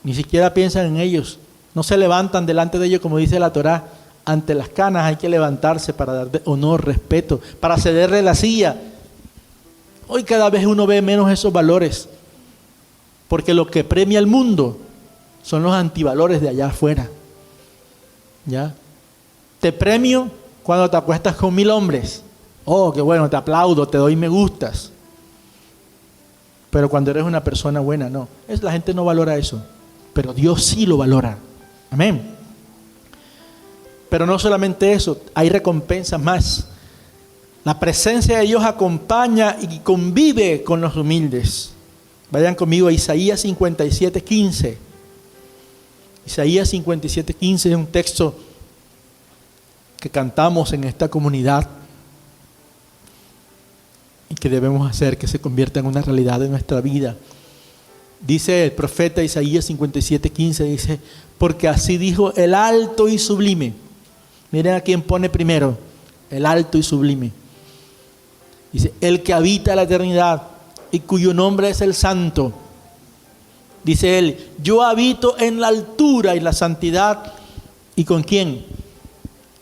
Ni siquiera piensan en ellos. No se levantan delante de ellos, como dice la Torá. Ante las canas hay que levantarse para dar honor, respeto, para cederle la silla. Hoy cada vez uno ve menos esos valores, porque lo que premia al mundo son los antivalores de allá afuera. ¿Ya? Te premio cuando te acuestas con 1000 hombres. Oh, qué bueno, te aplaudo, te doy me gustas. Pero cuando eres una persona buena, no. La gente no valora eso. Pero Dios sí lo valora. Amén. Pero no solamente eso, hay recompensas más. La presencia de Dios acompaña y convive con los humildes. Vayan conmigo a Isaías 57:15. Isaías 57:15 es un texto que cantamos en esta comunidad. y que debemos hacer que se convierta en una realidad en nuestra vida. Dice el profeta Isaías 57:15, dice, porque así dijo el alto y sublime. Miren a quién pone primero, el alto y sublime. Dice, el que habita la eternidad y cuyo nombre es el Santo. Dice él, yo habito en la altura y la santidad. ¿Y con quién?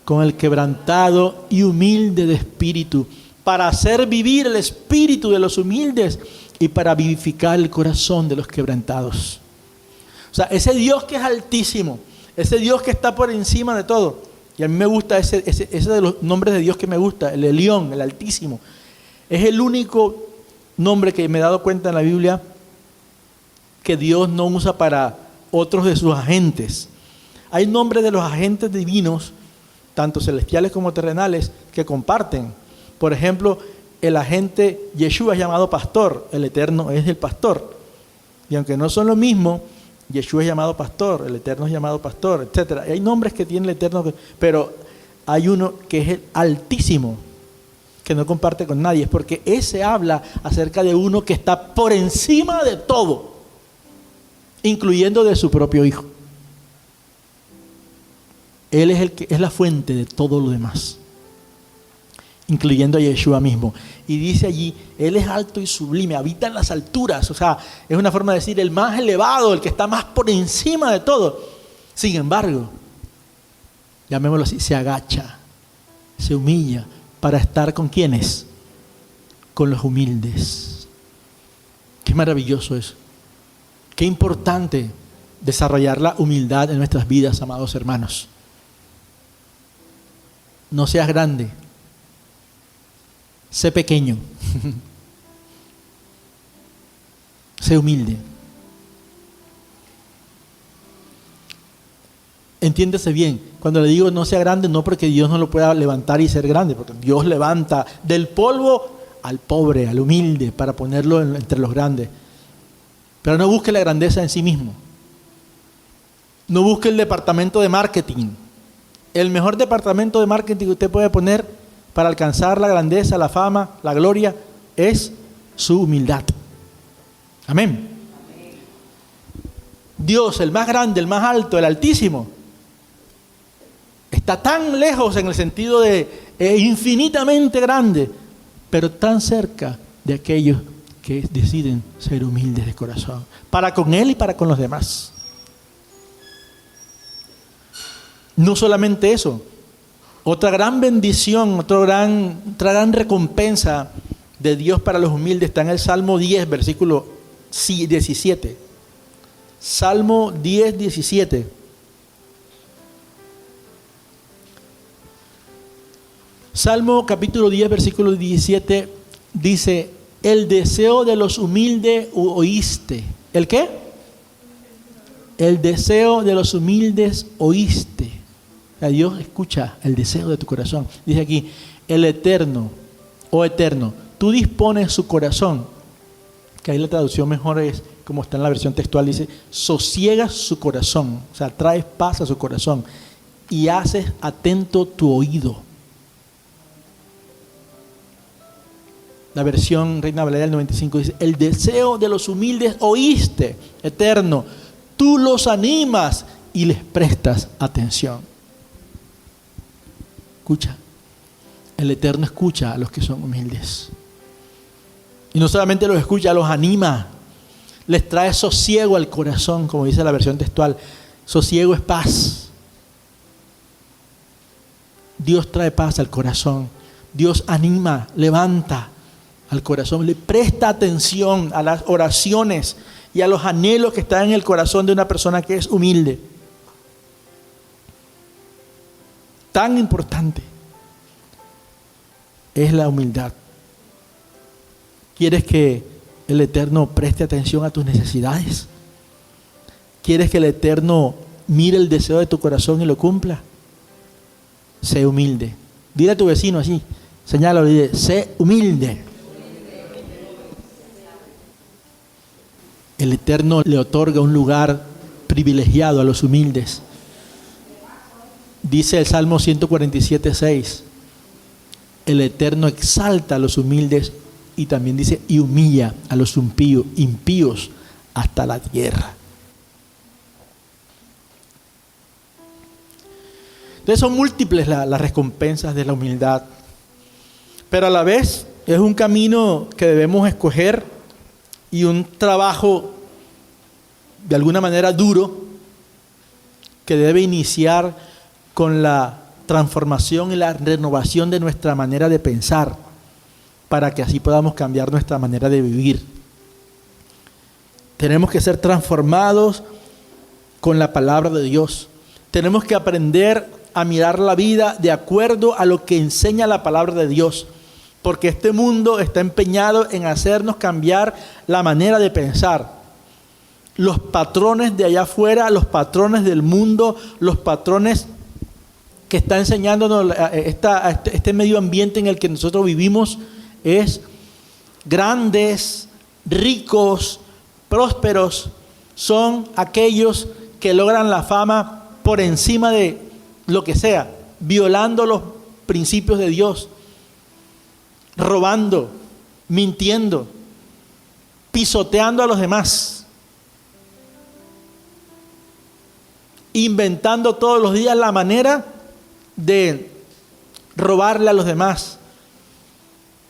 Con el quebrantado y humilde de espíritu, para hacer vivir el espíritu de los humildes y para vivificar el corazón de los quebrantados. O sea, ese Dios que es altísimo, ese Dios que está por encima de todo. Y a mí me gusta ese de los nombres de Dios que me gusta, el Elión, el Altísimo. Es el único nombre que me he dado cuenta en la Biblia que Dios no usa para otros de sus agentes. Hay nombres de los agentes divinos, tanto celestiales como terrenales, que comparten. Por ejemplo, el agente Yeshua es llamado pastor, el Eterno es el pastor. Y aunque no son lo mismo, Yeshua es llamado pastor, el Eterno es llamado pastor, etc. Hay nombres que tiene el Eterno, pero hay uno que es el Altísimo, que no comparte con nadie. Es porque ese habla acerca de uno que está por encima de todo, incluyendo de su propio Hijo. Él es el que es la fuente de todo lo demás, incluyendo a Yeshua mismo. Y dice allí, Él es alto y sublime, habita en las alturas. O sea, es una forma de decir el más elevado, el que está más por encima de todo. Sin embargo, llamémoslo así, se agacha, se humilla para estar con ¿quiénes? Con los humildes. Qué maravilloso eso. Qué importante desarrollar la humildad en nuestras vidas, amados hermanos. No seas grande. Sé pequeño. Sé humilde. Entiéndase bien, cuando le digo no sea grande, no porque Dios no lo pueda levantar y ser grande, porque Dios levanta del polvo al pobre, al humilde, para ponerlo entre los grandes. Pero no busque la grandeza en sí mismo. No busque el departamento de marketing. El mejor departamento de marketing que usted puede poner para alcanzar la grandeza, la fama, la gloria, es su humildad. Amén. Dios, el más grande, el más alto, el Altísimo, está tan lejos en el sentido de infinitamente grande, pero tan cerca de aquellos que deciden ser humildes de corazón, para con Él y para con los demás. No solamente eso, otra gran bendición, otra gran recompensa de Dios para los humildes está en el Salmo 10, versículo 17. Salmo 10, 17. Salmo capítulo 10, versículo 17 dice, el deseo de los humildes oíste. ¿El qué? El deseo de los humildes oíste. O sea, Dios escucha el deseo de tu corazón. Dice aquí, el Eterno, oh Eterno, tú dispones su corazón, que ahí la traducción mejor es, como está en la versión textual, dice, sosiegas su corazón, o sea, traes paz a su corazón y haces atento tu oído. La versión Reina Valera del 95 dice, el deseo de los humildes oíste, Eterno, tú los animas y les prestas atención. Escucha, el Eterno escucha a los que son humildes. Y no solamente los escucha, los anima, les trae sosiego al corazón, como dice la versión textual. Sosiego es paz. Dios trae paz al corazón. Dios anima, levanta al corazón, le presta atención a las oraciones y a los anhelos que están en el corazón de una persona que es humilde. Tan importante es la humildad. ¿Quieres que el Eterno preste atención a tus necesidades? ¿Quieres que el Eterno mire el deseo de tu corazón y lo cumpla? Sé humilde. Dile a tu vecino así, señálalo y dile, sé humilde. El Eterno le otorga un lugar privilegiado a los humildes. Dice el Salmo 147:6, el Eterno exalta a los humildes y también dice, y humilla a los impíos hasta la tierra. Entonces son múltiples las recompensas de la humildad, pero a la vez es un camino que debemos escoger y un trabajo de alguna manera duro que debe iniciar con la transformación y la renovación de nuestra manera de pensar para que así podamos cambiar nuestra manera de vivir. Tenemos que ser transformados con la palabra de Dios. Tenemos que aprender a mirar la vida de acuerdo a lo que enseña la palabra de Dios, porque este mundo está empeñado en hacernos cambiar la manera de pensar. Los patrones de allá afuera, los patrones del mundo, los patrones que está enseñándonos este medio ambiente en el que nosotros vivimos es grandes, ricos, prósperos, son aquellos que logran la fama por encima de lo que sea, violando los principios de Dios, robando, mintiendo, pisoteando a los demás, inventando todos los días la manera de robarle a los demás,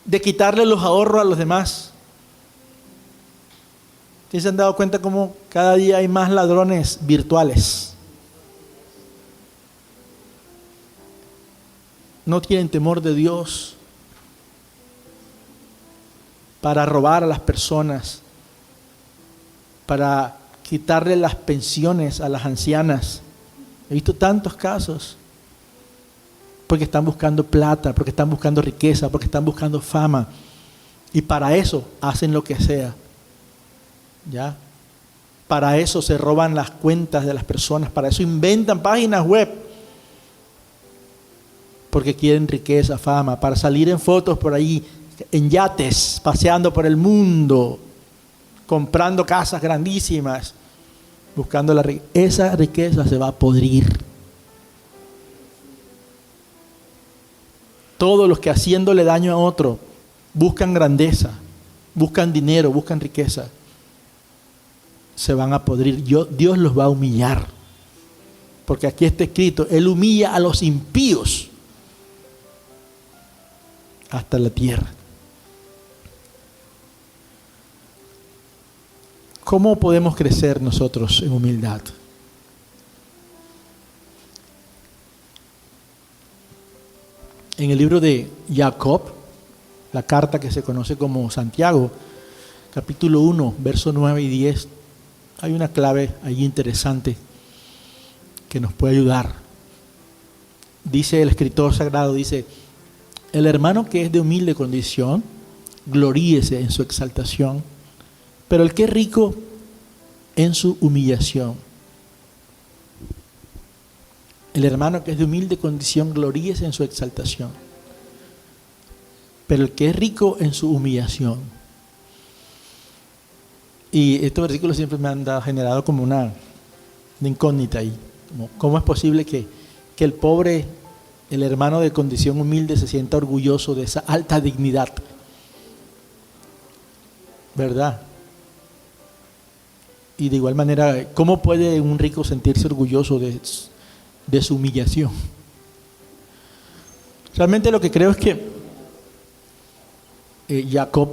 de quitarle los ahorros a los demás. ¿Ustedes se han dado cuenta cómo cada día hay más ladrones virtuales? No tienen temor de Dios para robar a las personas, para quitarle las pensiones a las ancianas. He visto tantos casos. Porque están buscando plata, porque están buscando riqueza, porque están buscando fama. Y para eso hacen lo que sea. ¿Ya? Para eso se roban las cuentas de las personas, para eso inventan páginas web. Porque quieren riqueza, fama, para salir en fotos por ahí, en yates, paseando por el mundo, comprando casas grandísimas, buscando la riqueza. Esa riqueza se va a podrir. Todos los que haciéndole daño a otro buscan grandeza, buscan dinero, buscan riqueza, se van a podrir. Dios los va a humillar. Porque aquí está escrito, Él humilla a los impíos hasta la tierra. ¿Cómo podemos crecer nosotros en humildad? En el libro de Jacob, la carta que se conoce como Santiago, capítulo 1, versos 9 y 10, hay una clave ahí interesante que nos puede ayudar. Dice el escritor sagrado, dice, el hermano que es de humilde condición, gloríese en su exaltación, pero el que es rico en su humillación. El hermano que es de humilde condición, gloríese en su exaltación, pero el que es rico en su humillación. Y estos versículos siempre me han generado como una incógnita ahí. ¿Cómo es posible que el pobre, el hermano de condición humilde, se sienta orgulloso de esa alta dignidad? ¿Verdad? Y de igual manera, ¿cómo puede un rico sentirse orgulloso de su humillación? Realmente lo que creo es que Jacob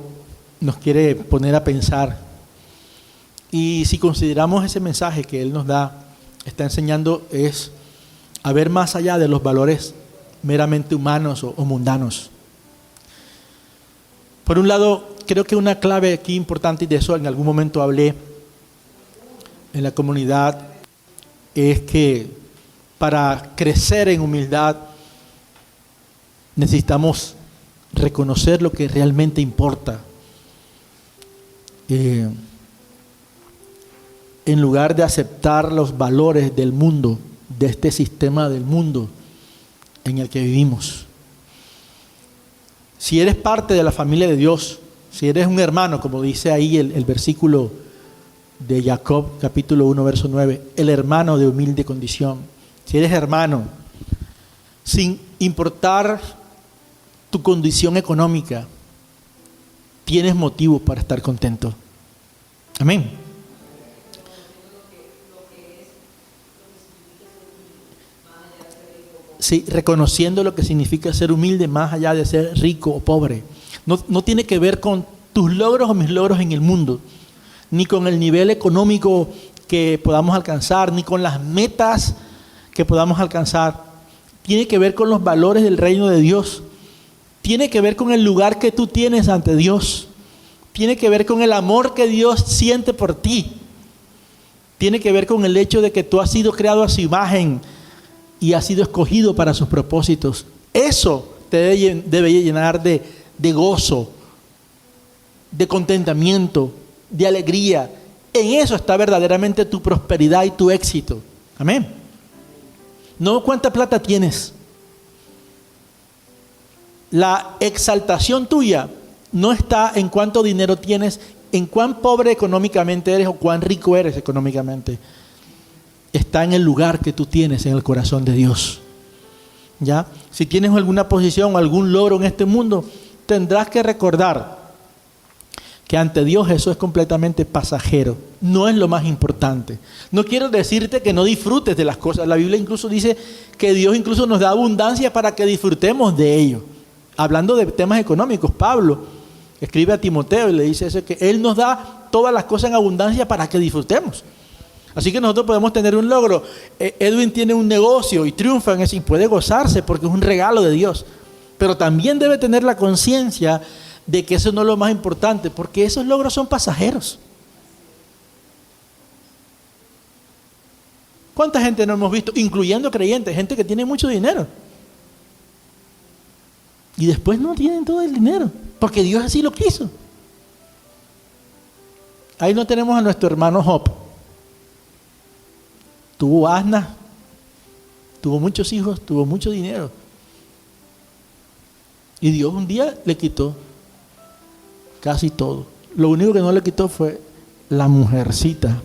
nos quiere poner a pensar, y si consideramos ese mensaje que él nos da, está enseñando es a ver más allá de los valores meramente humanos o mundanos. Por un lado, creo que una clave aquí importante, y de eso en algún momento hablé en la comunidad, es que para crecer en humildad necesitamos reconocer lo que realmente importa. En lugar de aceptar los valores del mundo, de este sistema del mundo en el que vivimos. Si eres parte de la familia de Dios, si eres un hermano, como dice ahí el versículo de Jacob, capítulo 1, verso 9, el hermano de humilde condición. Si eres hermano, sin importar tu condición económica, tienes motivos para estar contento. Amén. Sí, reconociendo lo que significa ser humilde más allá de ser rico o pobre. No tiene que ver con tus logros o mis logros en el mundo, ni con el nivel económico que podamos alcanzar, ni con las metas que podamos alcanzar. Tiene que ver con los valores del reino de Dios. Tiene que ver con el lugar que tú tienes ante Dios. Tiene que ver con el amor que Dios siente por ti. Tiene que ver con el hecho de que tú has sido creado a su imagen y has sido escogido para sus propósitos. Eso te debe llenar de gozo, de contentamiento, de alegría. En eso está verdaderamente tu prosperidad y tu éxito. Amén. No cuánta plata tienes. La exaltación tuya no está en cuánto dinero tienes, en cuán pobre económicamente eres o cuán rico eres económicamente. Está en el lugar que tú tienes en el corazón de Dios. ¿Ya? Si tienes alguna posición o algún logro en este mundo, tendrás que recordar que ante Dios eso es completamente pasajero. No es lo más importante. No quiero decirte que no disfrutes de las cosas. La Biblia incluso dice que Dios incluso nos da abundancia para que disfrutemos de ello. Hablando de temas económicos, Pablo escribe a Timoteo y le dice eso, que Él nos da todas las cosas en abundancia para que disfrutemos. Así que nosotros podemos tener un logro. Edwin tiene un negocio y triunfa en eso y puede gozarse porque es un regalo de Dios. Pero también debe tener la conciencia de que eso no es lo más importante, porque esos logros son pasajeros. ¿Cuánta gente no hemos visto, incluyendo creyentes, gente que tiene mucho dinero? Y después no tienen todo el dinero, porque Dios así lo quiso. Ahí no tenemos a nuestro hermano Job. Tuvo asnas, tuvo muchos hijos, tuvo mucho dinero. Y Dios un día le quitó casi todo. Lo único que no le quitó fue la mujercita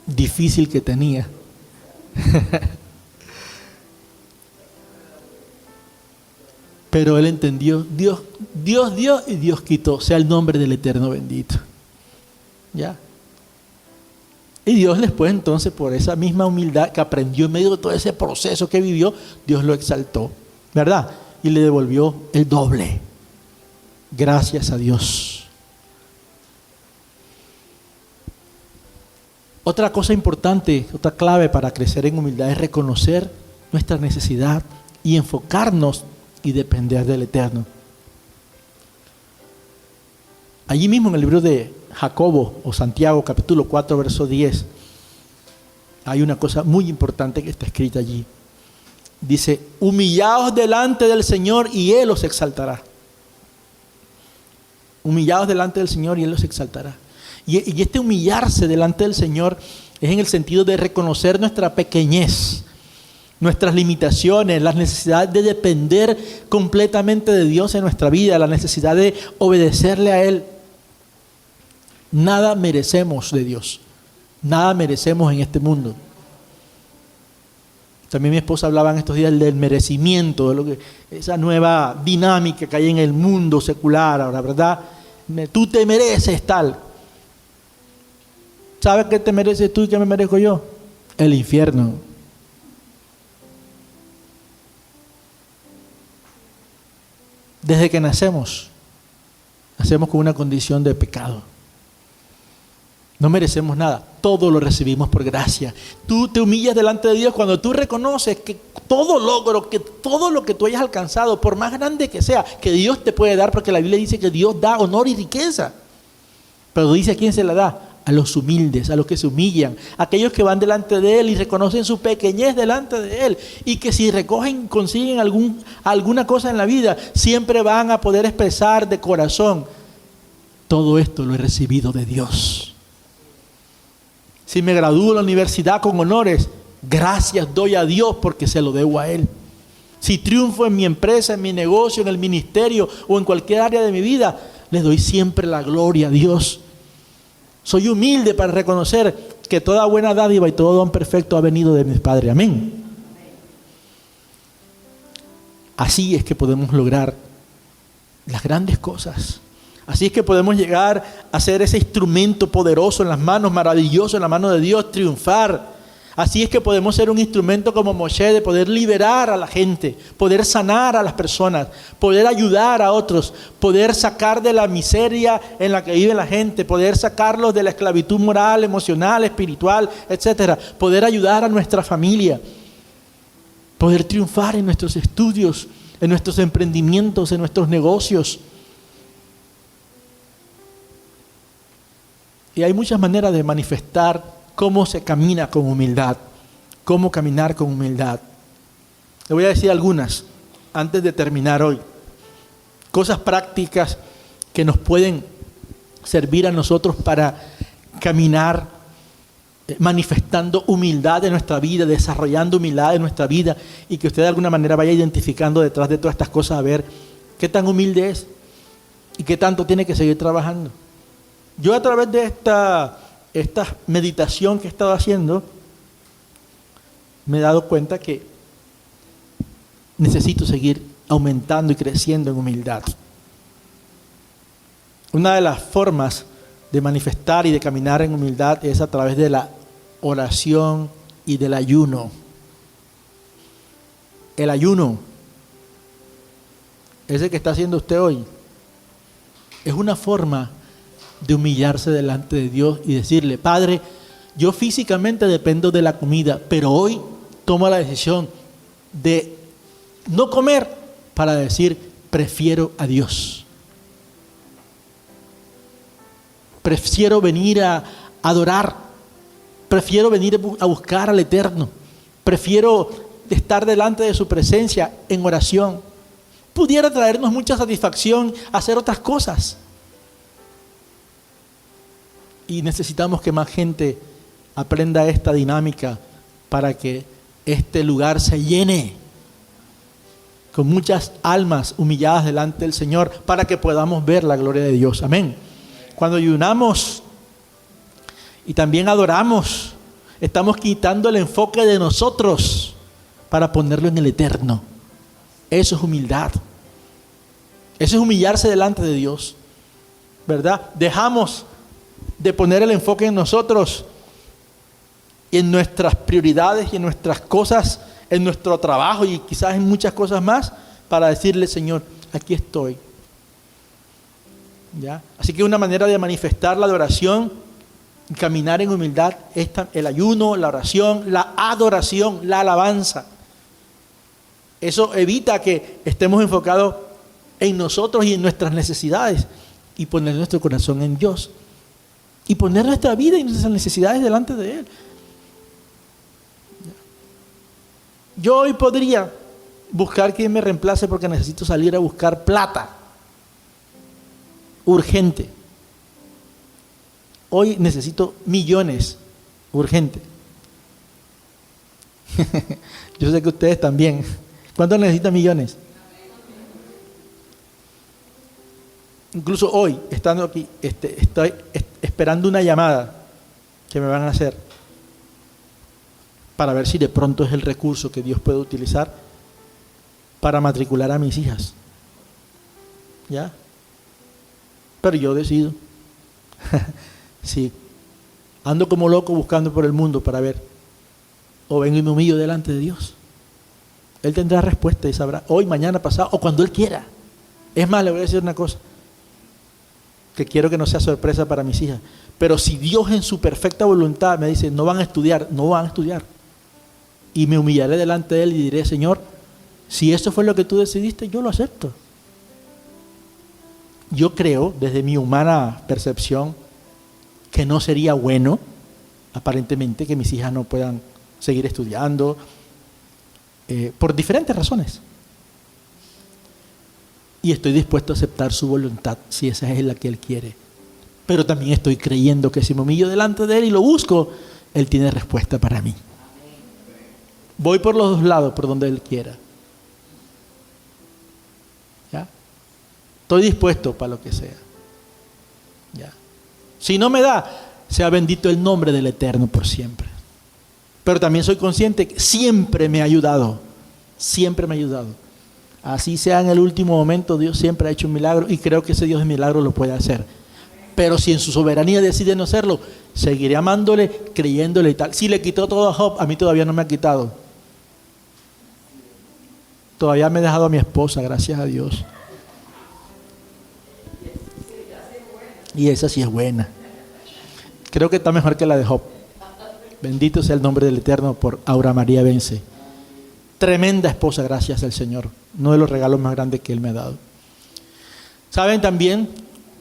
difícil que tenía. Pero él entendió, Dios dio y Dios quitó, sea el nombre del Eterno bendito. ¿Ya? Y Dios después entonces, por esa misma humildad que aprendió en medio de todo ese proceso que vivió, Dios lo exaltó, ¿verdad? Y le devolvió el doble. Gracias a Dios. Otra cosa importante, otra clave para crecer en humildad es reconocer nuestra necesidad y enfocarnos y depender del Eterno. Allí mismo en el libro de Jacobo o Santiago, capítulo 4, verso 10, hay una cosa muy importante que está escrita allí. Dice, humillaos delante del Señor y Él os exaltará. Humillaos delante del Señor y Él os exaltará. Y este humillarse delante del Señor es en el sentido de reconocer nuestra pequeñez, nuestras limitaciones, la necesidad de depender completamente de Dios en nuestra vida, la necesidad de obedecerle a Él. Nada merecemos de Dios, nada merecemos en este mundo. También mi esposa hablaba en estos días del merecimiento, de lo que, esa nueva dinámica que hay en el mundo secular ahora, ¿verdad? Tú te mereces tal. ¿Sabes qué te mereces tú y qué me merezco yo? El infierno. Desde que nacemos con una condición de pecado. No merecemos nada, todo lo recibimos por gracia. Tú te humillas delante de Dios cuando tú reconoces que todo logro, que todo lo que tú hayas alcanzado, por más grande que sea, que Dios te puede dar, porque la Biblia dice que Dios da honor y riqueza. Pero dice a quién se la da: a los humildes, a los que se humillan, a aquellos que van delante de Él y reconocen su pequeñez delante de Él, y que si consiguen alguna cosa en la vida, siempre van a poder expresar de corazón: todo esto lo he recibido de Dios. Si me gradúo en la universidad con honores, gracias doy a Dios porque se lo debo a Él. Si triunfo en mi empresa, en mi negocio, en el ministerio o en cualquier área de mi vida, le doy siempre la gloria a Dios. Soy humilde para reconocer que toda buena dádiva y todo don perfecto ha venido de mi Padre. Amén. Así es que podemos lograr las grandes cosas. Así es que podemos llegar a ser ese instrumento poderoso en las manos, maravilloso en la mano de Dios, triunfar. Así es que podemos ser un instrumento como Moshe de poder liberar a la gente, poder sanar a las personas, poder ayudar a otros, poder sacar de la miseria en la que vive la gente, poder sacarlos de la esclavitud moral, emocional, espiritual, etcétera, poder ayudar a nuestra familia, poder triunfar en nuestros estudios, en nuestros emprendimientos, en nuestros negocios. Y hay muchas maneras de manifestar cómo se camina con humildad, cómo caminar con humildad. Le voy a decir algunas antes de terminar hoy. Cosas prácticas que nos pueden servir a nosotros para caminar manifestando humildad en nuestra vida, desarrollando humildad en nuestra vida, y que usted de alguna manera vaya identificando detrás de todas estas cosas a ver qué tan humilde es y qué tanto tiene que seguir trabajando. Yo a través de esta meditación que he estado haciendo, me he dado cuenta que necesito seguir aumentando y creciendo en humildad. Una de las formas de manifestar y de caminar en humildad es a través de la oración y del ayuno. El ayuno, ese que está haciendo usted hoy, es una forma de humillarse delante de Dios y decirle: Padre, yo físicamente dependo de la comida, pero hoy tomo la decisión de no comer para decir: prefiero a Dios. Prefiero venir a adorar, prefiero venir a buscar al Eterno, prefiero estar delante de su presencia en oración. Pudiera traernos mucha satisfacción hacer otras cosas. Y necesitamos que más gente aprenda esta dinámica para que este lugar se llene con muchas almas humilladas delante del Señor, para que podamos ver la gloria de Dios. Amén. Cuando ayunamos y también adoramos, estamos quitando el enfoque de nosotros para ponerlo en el Eterno. Eso es humildad. Eso es humillarse delante de Dios, ¿verdad? Dejamos de poner el enfoque en nosotros y en nuestras prioridades y en nuestras cosas, en nuestro trabajo y quizás en muchas cosas más, para decirle: Señor, aquí estoy. ¿Ya? Así que una manera de manifestar la adoración y caminar en humildad es el ayuno, la oración, la adoración, la alabanza. Eso evita que estemos enfocados en nosotros y en nuestras necesidades, y poner nuestro corazón en Dios. Y poner nuestra vida y nuestras necesidades delante de Él. Yo hoy podría buscar quien me reemplace porque necesito salir a buscar plata. Urgente. Hoy necesito millones. Urgente. Yo sé que ustedes también. ¿Cuántos necesitan millones? Incluso hoy, estando aquí, estoy esperando una llamada que me van a hacer para ver si de pronto es el recurso que Dios puede utilizar para matricular a mis hijas. ¿Ya? Pero yo decido. Sí. Ando como loco buscando por el mundo para ver. O vengo y me humillo delante de Dios. Él tendrá respuesta y sabrá. Hoy, mañana, pasado, o cuando Él quiera. Es más, le voy a decir una cosa que quiero que no sea sorpresa para mis hijas. Pero si Dios en su perfecta voluntad me dice: no van a estudiar, no van a estudiar. Y me humillaré delante de Él y diré: Señor, si eso fue lo que tú decidiste, yo lo acepto. Yo creo, desde mi humana percepción, que no sería bueno, aparentemente, que mis hijas no puedan seguir estudiando, por diferentes razones. Y estoy dispuesto a aceptar su voluntad, si esa es la que Él quiere. Pero también estoy creyendo que si me humillo delante de Él y lo busco, Él tiene respuesta para mí. Voy por los dos lados, por donde Él quiera. ¿Ya? Estoy dispuesto para lo que sea. ¿Ya? Si no me da, sea bendito el nombre del Eterno por siempre. Pero también soy consciente que siempre me ha ayudado. Siempre me ha ayudado. Así sea en el último momento, Dios siempre ha hecho un milagro y creo que ese Dios de milagro lo puede hacer. Pero si en su soberanía decide no hacerlo, seguiré amándole, creyéndole y tal. Si le quitó todo a Job, a mí todavía no me ha quitado. Todavía me he dejado a mi esposa, gracias a Dios. Y esa sí es buena. Creo que está mejor que la de Job. Bendito sea el nombre del Eterno por Aura María Vence. Tremenda esposa, gracias al Señor. Uno de los regalos más grandes que Él me ha dado. ¿Saben también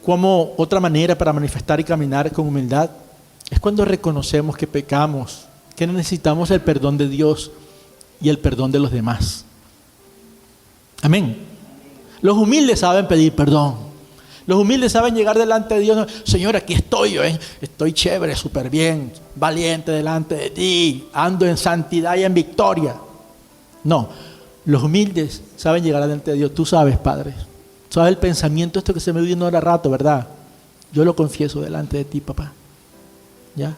cómo otra manera para manifestar y caminar con humildad? Es cuando reconocemos que pecamos, que necesitamos el perdón de Dios y el perdón de los demás. Amén. Los humildes saben pedir perdón. Los humildes saben llegar delante de Dios. Señor, aquí estoy yo, estoy chévere, súper bien, valiente delante de ti, ando en santidad y en victoria. No, los humildes saben llegar delante de Dios. Tú sabes, Padre, sabes el pensamiento esto que se me vino ahora rato, ¿verdad? Yo lo confieso delante de ti, papá. ¿Ya?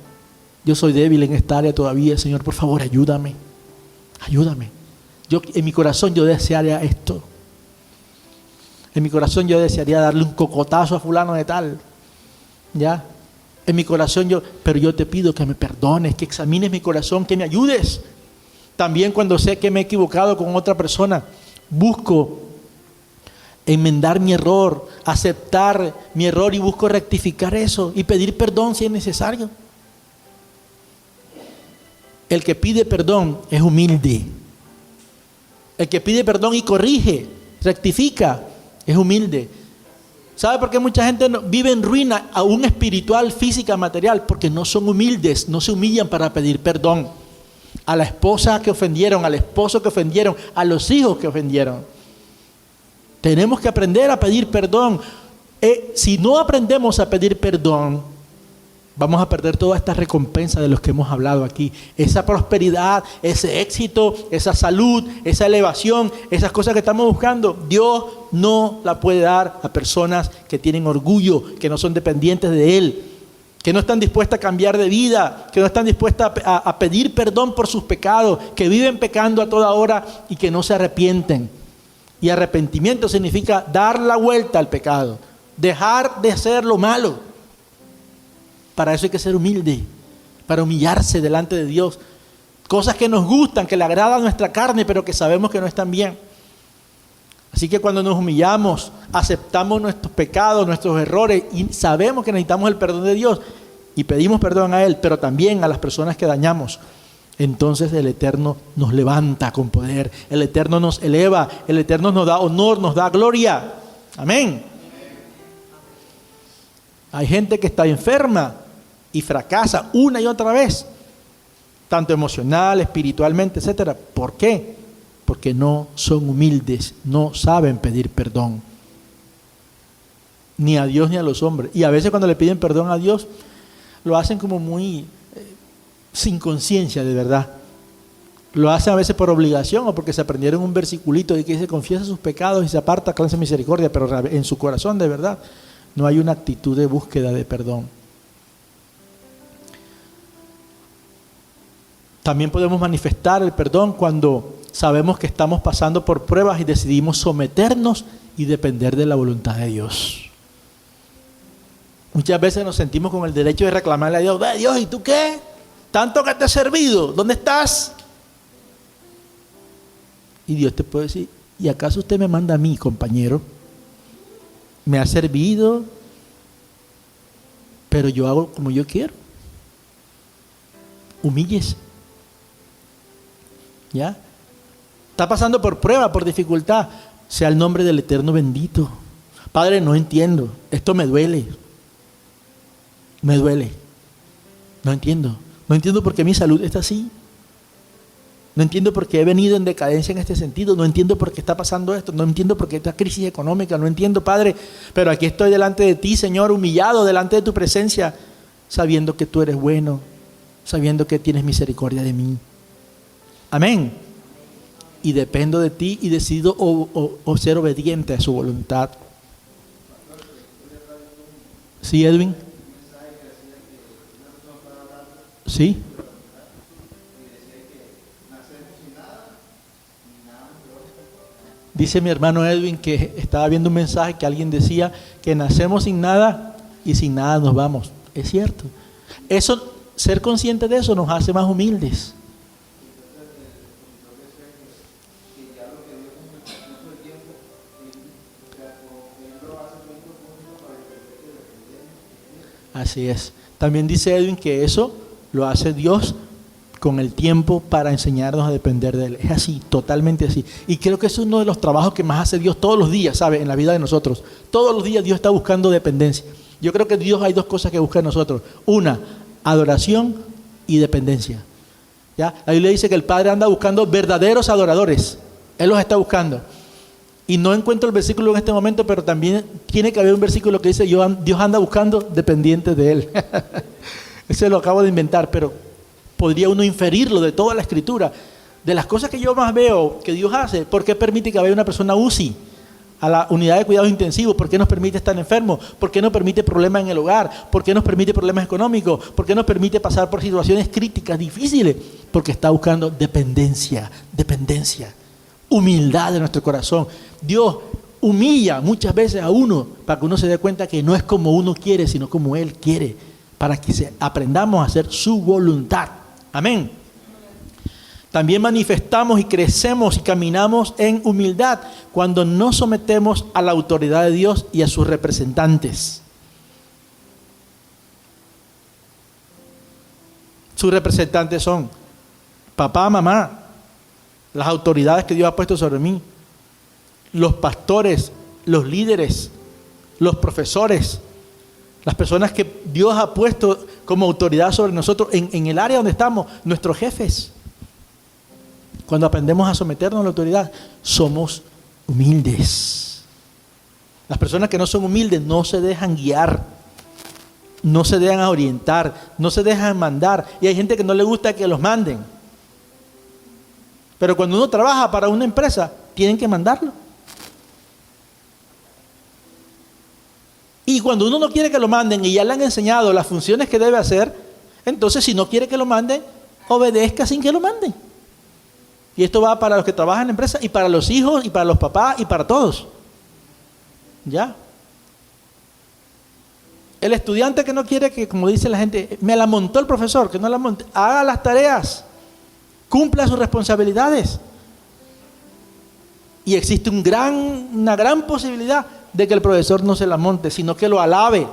Yo soy débil en esta área todavía, Señor, por favor, ayúdame. Ayúdame. Yo, en mi corazón yo desearía esto. En mi corazón yo desearía darle un cocotazo a fulano de tal. ¿Ya? En mi corazón pero yo te pido que me perdones, que examines mi corazón, que me ayudes. También cuando sé que me he equivocado con otra persona, busco enmendar mi error, aceptar mi error y busco rectificar eso y pedir perdón si es necesario. El que pide perdón es humilde. El que pide perdón y corrige, rectifica, es humilde. ¿Sabe por qué mucha gente vive en ruina, aún espiritual, física, material? Porque no son humildes, no se humillan para pedir perdón. A la esposa que ofendieron, al esposo que ofendieron, a los hijos que ofendieron. Tenemos que aprender a pedir perdón. Si no aprendemos a pedir perdón, vamos a perder toda esta recompensa de los que hemos hablado aquí. Esa prosperidad, ese éxito, esa salud, esa elevación, esas cosas que estamos buscando, Dios no la puede dar a personas que tienen orgullo, que no son dependientes de Él, que no están dispuestas a cambiar de vida, que no están dispuestas a pedir perdón por sus pecados, que viven pecando a toda hora y que no se arrepienten. Y arrepentimiento significa dar la vuelta al pecado, dejar de hacer lo malo. Para eso hay que ser humilde, para humillarse delante de Dios. Cosas que nos gustan, que le agradan a nuestra carne, pero que sabemos que no están bien. Así que cuando nos humillamos, aceptamos nuestros pecados, nuestros errores y sabemos que necesitamos el perdón de Dios y pedimos perdón a Él, pero también a las personas que dañamos. Entonces el Eterno nos levanta con poder, el Eterno nos eleva, el Eterno nos da honor, nos da gloria. Amén. Hay gente que está enferma y fracasa una y otra vez, tanto emocional, espiritualmente, etcétera. ¿Por qué? Porque no son humildes, no saben pedir perdón, ni a Dios ni a los hombres. Y a veces cuando le piden perdón a Dios, lo hacen como muy sin conciencia de verdad. Lo hacen a veces por obligación o porque se aprendieron un versiculito de que dice confiesa sus pecados y se aparta, clase misericordia, pero en su corazón de verdad no hay una actitud de búsqueda de perdón. También podemos manifestar el perdón cuando sabemos que estamos pasando por pruebas y decidimos someternos y depender de la voluntad de Dios. Muchas veces nos sentimos con el derecho de reclamarle a Dios, ve Dios, ¿y tú qué? Tanto que te he servido, ¿dónde estás? Y Dios te puede decir, ¿y acaso usted me manda a mí, compañero? Me ha servido, pero yo hago como yo quiero. Humíllese. ¿Ya? Está pasando por prueba, por dificultad. Sea el nombre del Eterno bendito. Padre, no entiendo. Esto me duele. Me duele. No entiendo. No entiendo por qué mi salud está así. No entiendo por qué he venido en decadencia en este sentido. No entiendo por qué está pasando esto. No entiendo por qué esta crisis económica. No entiendo, Padre. Pero aquí estoy delante de ti, Señor, humillado delante de tu presencia, sabiendo que tú eres bueno, sabiendo que tienes misericordia de mí. Amén. Y dependo de ti y decido o ser obediente a su voluntad. ¿Sí, Edwin? ¿Sí? Dice mi hermano Edwin que estaba viendo un mensaje que alguien decía que nacemos sin nada y sin nada nos vamos. Es cierto. Eso, ser consciente de eso nos hace más humildes. Así es. También dice Edwin que eso lo hace Dios con el tiempo para enseñarnos a depender de Él. Es así, totalmente así. Y creo que es uno de los trabajos que más hace Dios todos los días, ¿sabe? En la vida de nosotros. Todos los días Dios está buscando dependencia. Yo creo que Dios hay dos cosas que busca en nosotros. Una, adoración y dependencia. ¿Ya? La Biblia dice que el Padre anda buscando verdaderos adoradores. Él los está buscando. Y no encuentro el versículo en este momento, pero también tiene que haber un versículo que dice, Dios anda buscando dependientes de Él. Ese lo acabo de inventar, pero podría uno inferirlo de toda la Escritura. De las cosas que yo más veo que Dios hace, ¿por qué permite que vaya una persona UCI a la unidad de cuidados intensivos? ¿Por qué nos permite estar enfermos? ¿Por qué nos permite problemas en el hogar? ¿Por qué nos permite problemas económicos? ¿Por qué nos permite pasar por situaciones críticas, difíciles? Porque está buscando dependencia, humildad de nuestro corazón. Dios humilla muchas veces a uno para que uno se dé cuenta que no es como uno quiere, sino como Él quiere, para que aprendamos a hacer su voluntad. Amén. También manifestamos y crecemos y caminamos en humildad cuando nos sometemos a la autoridad de Dios y a sus representantes. Sus representantes son papá, mamá, las autoridades que Dios ha puesto sobre mí, los pastores, los líderes, los profesores, las personas que Dios ha puesto como autoridad sobre nosotros en el área donde estamos, nuestros jefes. Cuando aprendemos a someternos a la autoridad, somos humildes. Las personas que no son humildes no se dejan guiar, no se dejan orientar, no se dejan mandar. Y hay gente que no le gusta que los manden. Pero cuando uno trabaja para una empresa, tienen que mandarlo. Y cuando uno no quiere que lo manden y ya le han enseñado las funciones que debe hacer, entonces si no quiere que lo manden, obedezca sin que lo manden. Y esto va para los que trabajan en la empresa y para los hijos y para los papás y para todos. ¿Ya? El estudiante que no quiere que, como dice la gente, me la montó el profesor, que no la monte, haga las tareas, cumpla sus responsabilidades. Y existe una gran posibilidad de que el profesor no se la monte, sino que lo alabe,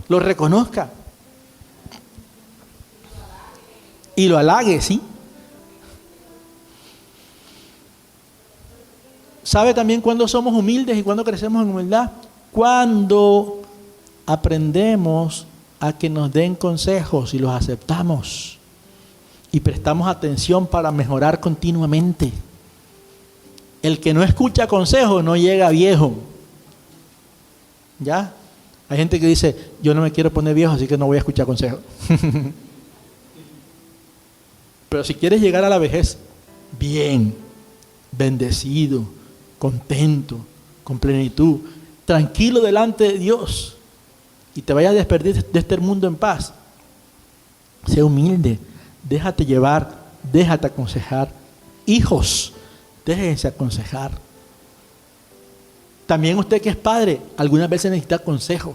lo reconozca. Y lo halague, ¿sí? ¿Sabe también cuándo somos humildes y cuándo crecemos en humildad? Cuando aprendemos a que nos den consejos y los aceptamos. Y prestamos atención para mejorar continuamente. El que no escucha consejos no llega viejo. ¿Ya? Hay gente que dice, yo no me quiero poner viejo, así que no voy a escuchar consejos. Pero si quieres llegar a la vejez bien, bendecido, contento, con plenitud, tranquilo delante de Dios, y te vayas a despedir de este mundo en paz, sé humilde, déjate llevar, déjate aconsejar. Hijos, déjense aconsejar. También usted que es padre, algunas veces necesita consejo.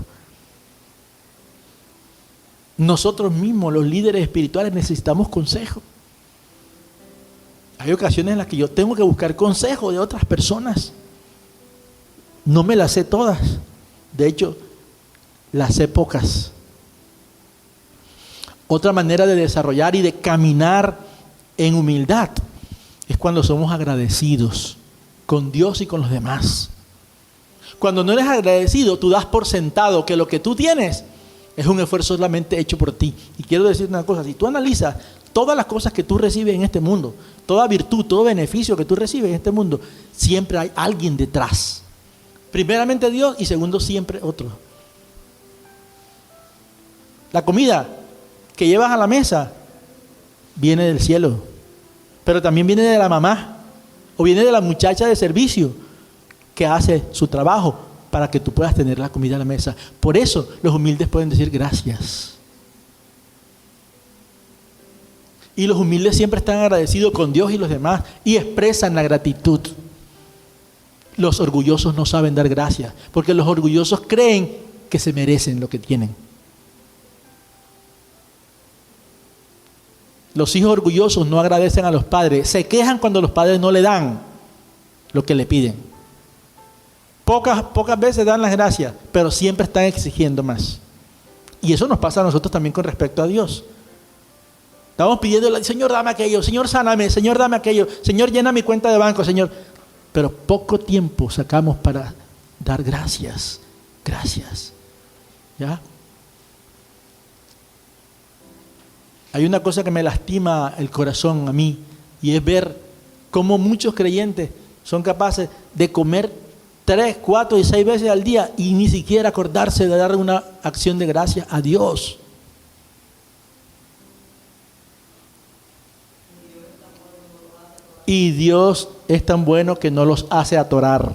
Nosotros mismos, los líderes espirituales, necesitamos consejo. Hay ocasiones en las que yo tengo que buscar consejo de otras personas. No me las sé todas. De hecho, las sé pocas. Otra manera de desarrollar y de caminar en humildad es cuando somos agradecidos con Dios y con los demás. Cuando no eres agradecido, tú das por sentado que lo que tú tienes es un esfuerzo solamente hecho por ti. Y quiero decir una cosa, si tú analizas todas las cosas que tú recibes en este mundo, toda virtud, todo beneficio que tú recibes en este mundo, siempre hay alguien detrás. Primeramente Dios y segundo siempre otro. La comida que llevas a la mesa viene del cielo, pero también viene de la mamá o viene de la muchacha de servicio que hace su trabajo para que tú puedas tener la comida a la mesa. Por eso los humildes pueden decir gracias. Y los humildes siempre están agradecidos con Dios y los demás y expresan la gratitud. Los orgullosos no saben dar gracias, porque los orgullosos creen que se merecen lo que tienen. Los hijos orgullosos no agradecen a los padres, se quejan cuando los padres no le dan lo que le piden. Pocas veces dan las gracias, pero siempre están exigiendo más. Y eso nos pasa a nosotros también con respecto a Dios. Estamos pidiendo, Señor, dame aquello, Señor, sáname, Señor, dame aquello, Señor, llena mi cuenta de banco, Señor. Pero poco tiempo sacamos para dar gracias. Gracias. ¿Ya? Hay una cosa que me lastima el corazón a mí, y es ver cómo muchos creyentes son capaces de comer 3, 4 y 6 veces al día y ni siquiera acordarse de dar una acción de gracias a Dios. Y Dios es tan bueno que no los hace atorar.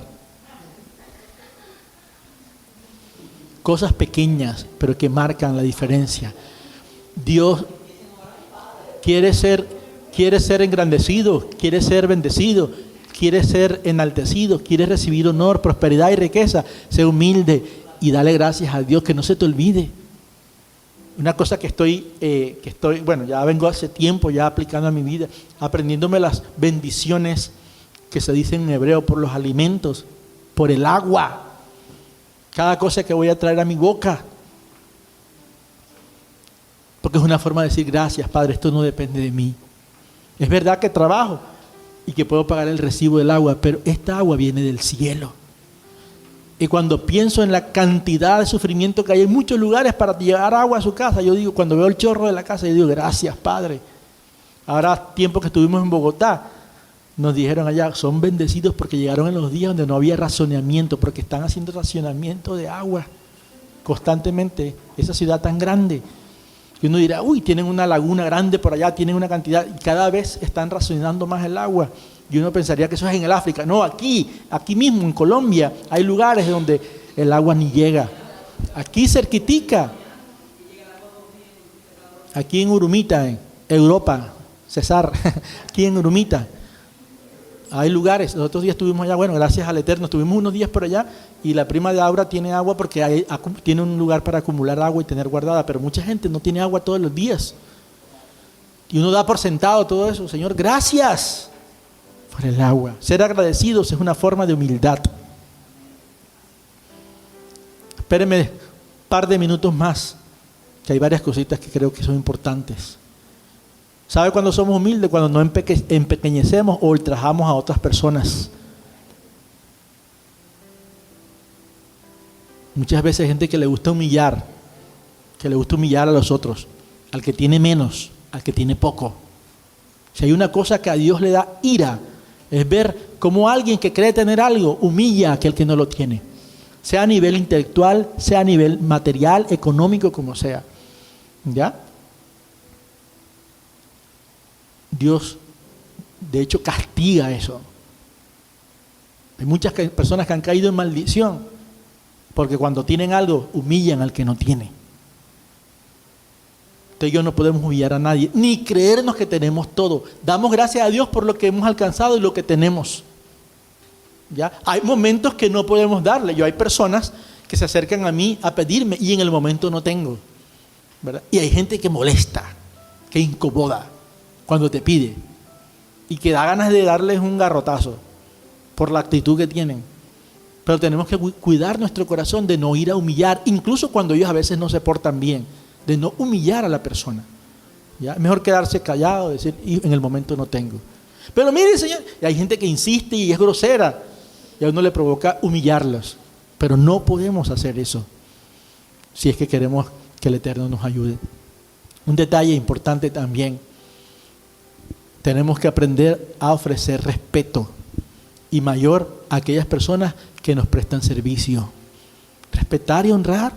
Cosas pequeñas, pero que marcan la diferencia. Dios quiere ser engrandecido, quiere ser bendecido, quiere ser enaltecido, quiere recibir honor, prosperidad y riqueza. Sé humilde y dale gracias a Dios, que no se te olvide. Una cosa que estoy, bueno, ya vengo hace tiempo ya aplicando a mi vida, aprendiéndome las bendiciones que se dicen en hebreo por los alimentos, por el agua, cada cosa que voy a traer a mi boca. Porque es una forma de decir, gracias, Padre, esto no depende de mí. Es verdad que trabajo y que puedo pagar el recibo del agua, pero esta agua viene del cielo. Y cuando pienso en la cantidad de sufrimiento que hay en muchos lugares para llevar agua a su casa, yo digo, cuando veo el chorro de la casa, yo digo, gracias, Padre. Ahora, tiempo que estuvimos en Bogotá, nos dijeron allá, son bendecidos porque llegaron en los días donde no había racionamiento, porque están haciendo racionamiento de agua constantemente, esa ciudad tan grande. Y uno dirá, uy, tienen una laguna grande por allá, tienen una cantidad, y cada vez están racionando más el agua. Y uno pensaría que eso es en el África. No, aquí mismo en Colombia hay lugares donde el agua ni llega. Aquí cerquitica. Aquí en Urumita, en Europa, César, aquí en Urumita. Hay lugares, los otros días estuvimos allá, bueno, gracias al Eterno, estuvimos unos días por allá y la prima de Aura tiene agua porque tiene un lugar para acumular agua y tener guardada, pero mucha gente no tiene agua todos los días. Y uno da por sentado todo eso. Señor, gracias por el agua. Ser agradecidos es una forma de humildad. Espérenme un par de minutos más, que hay varias cositas que creo que son importantes. ¿Sabe cuándo somos humildes? Cuando no empequeñecemos o ultrajamos a otras personas. Muchas veces hay gente que le gusta humillar a los otros, al que tiene menos, al que tiene poco. Si hay una cosa que a Dios le da ira, es ver cómo alguien que cree tener algo humilla a aquel que no lo tiene. Sea a nivel intelectual, sea a nivel material, económico, como sea. ¿Ya? Dios, de hecho, castiga eso. Hay muchas personas que han caído en maldición porque cuando tienen algo, humillan al que no tiene. Usted y yo no podemos humillar a nadie, ni creernos que tenemos todo. Damos gracias a Dios por lo que hemos alcanzado y lo que tenemos. ¿Ya? Hay momentos que no podemos darle. Hay personas que se acercan a mí a pedirme y en el momento no tengo, ¿verdad? Y hay gente que molesta, que incomoda cuando te pide y que da ganas de darles un garrotazo por la actitud que tienen. Pero tenemos que cuidar nuestro corazón de no ir a humillar, incluso cuando ellos a veces no se portan bien, de no humillar a la persona. ¿Ya? Es mejor quedarse callado, decir, y en el momento no tengo. Pero mire, Señor, y hay gente que insiste y es grosera y a uno le provoca humillarlos. Pero no podemos hacer eso si es que queremos que el Eterno nos ayude. Un detalle importante también. Tenemos que aprender a ofrecer respeto y mayor a aquellas personas que nos prestan servicio. Respetar y honrar.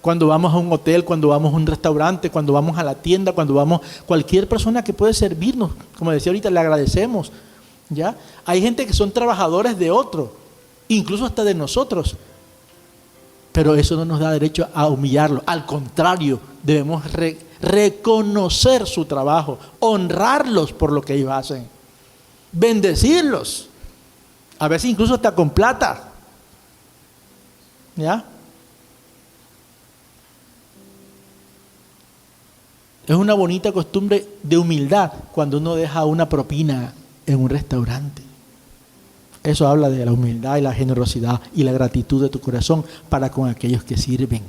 Cuando vamos a un hotel, cuando vamos a un restaurante, cuando vamos a la tienda, cuando vamos, cualquier persona que puede servirnos, como decía ahorita, le agradecemos. ¿Ya? Hay gente que son trabajadores de otro, incluso hasta de nosotros. Pero eso no nos da derecho a humillarlo. Al contrario, debemos reconocer su trabajo, honrarlos por lo que ellos hacen, bendecirlos, A veces incluso hasta con plata. ¿Ya? Es una bonita costumbre de humildad cuando uno deja una propina en un restaurante. Eso habla de la humildad y la generosidad y la gratitud de tu corazón para con aquellos que sirven.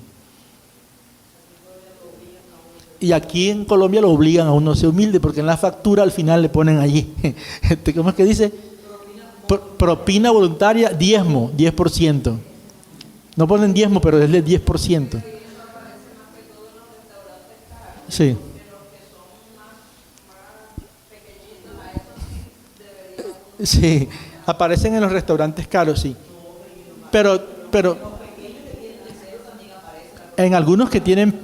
Y aquí en Colombia lo obligan a uno a ser humilde, porque en la factura al final le ponen allí, ¿cómo es que dice? Propina voluntaria, diezmo, 10%. No ponen diezmo, pero es del 10%. Sí. Sí, aparecen en los restaurantes caros, sí. Pero en algunos que tienen,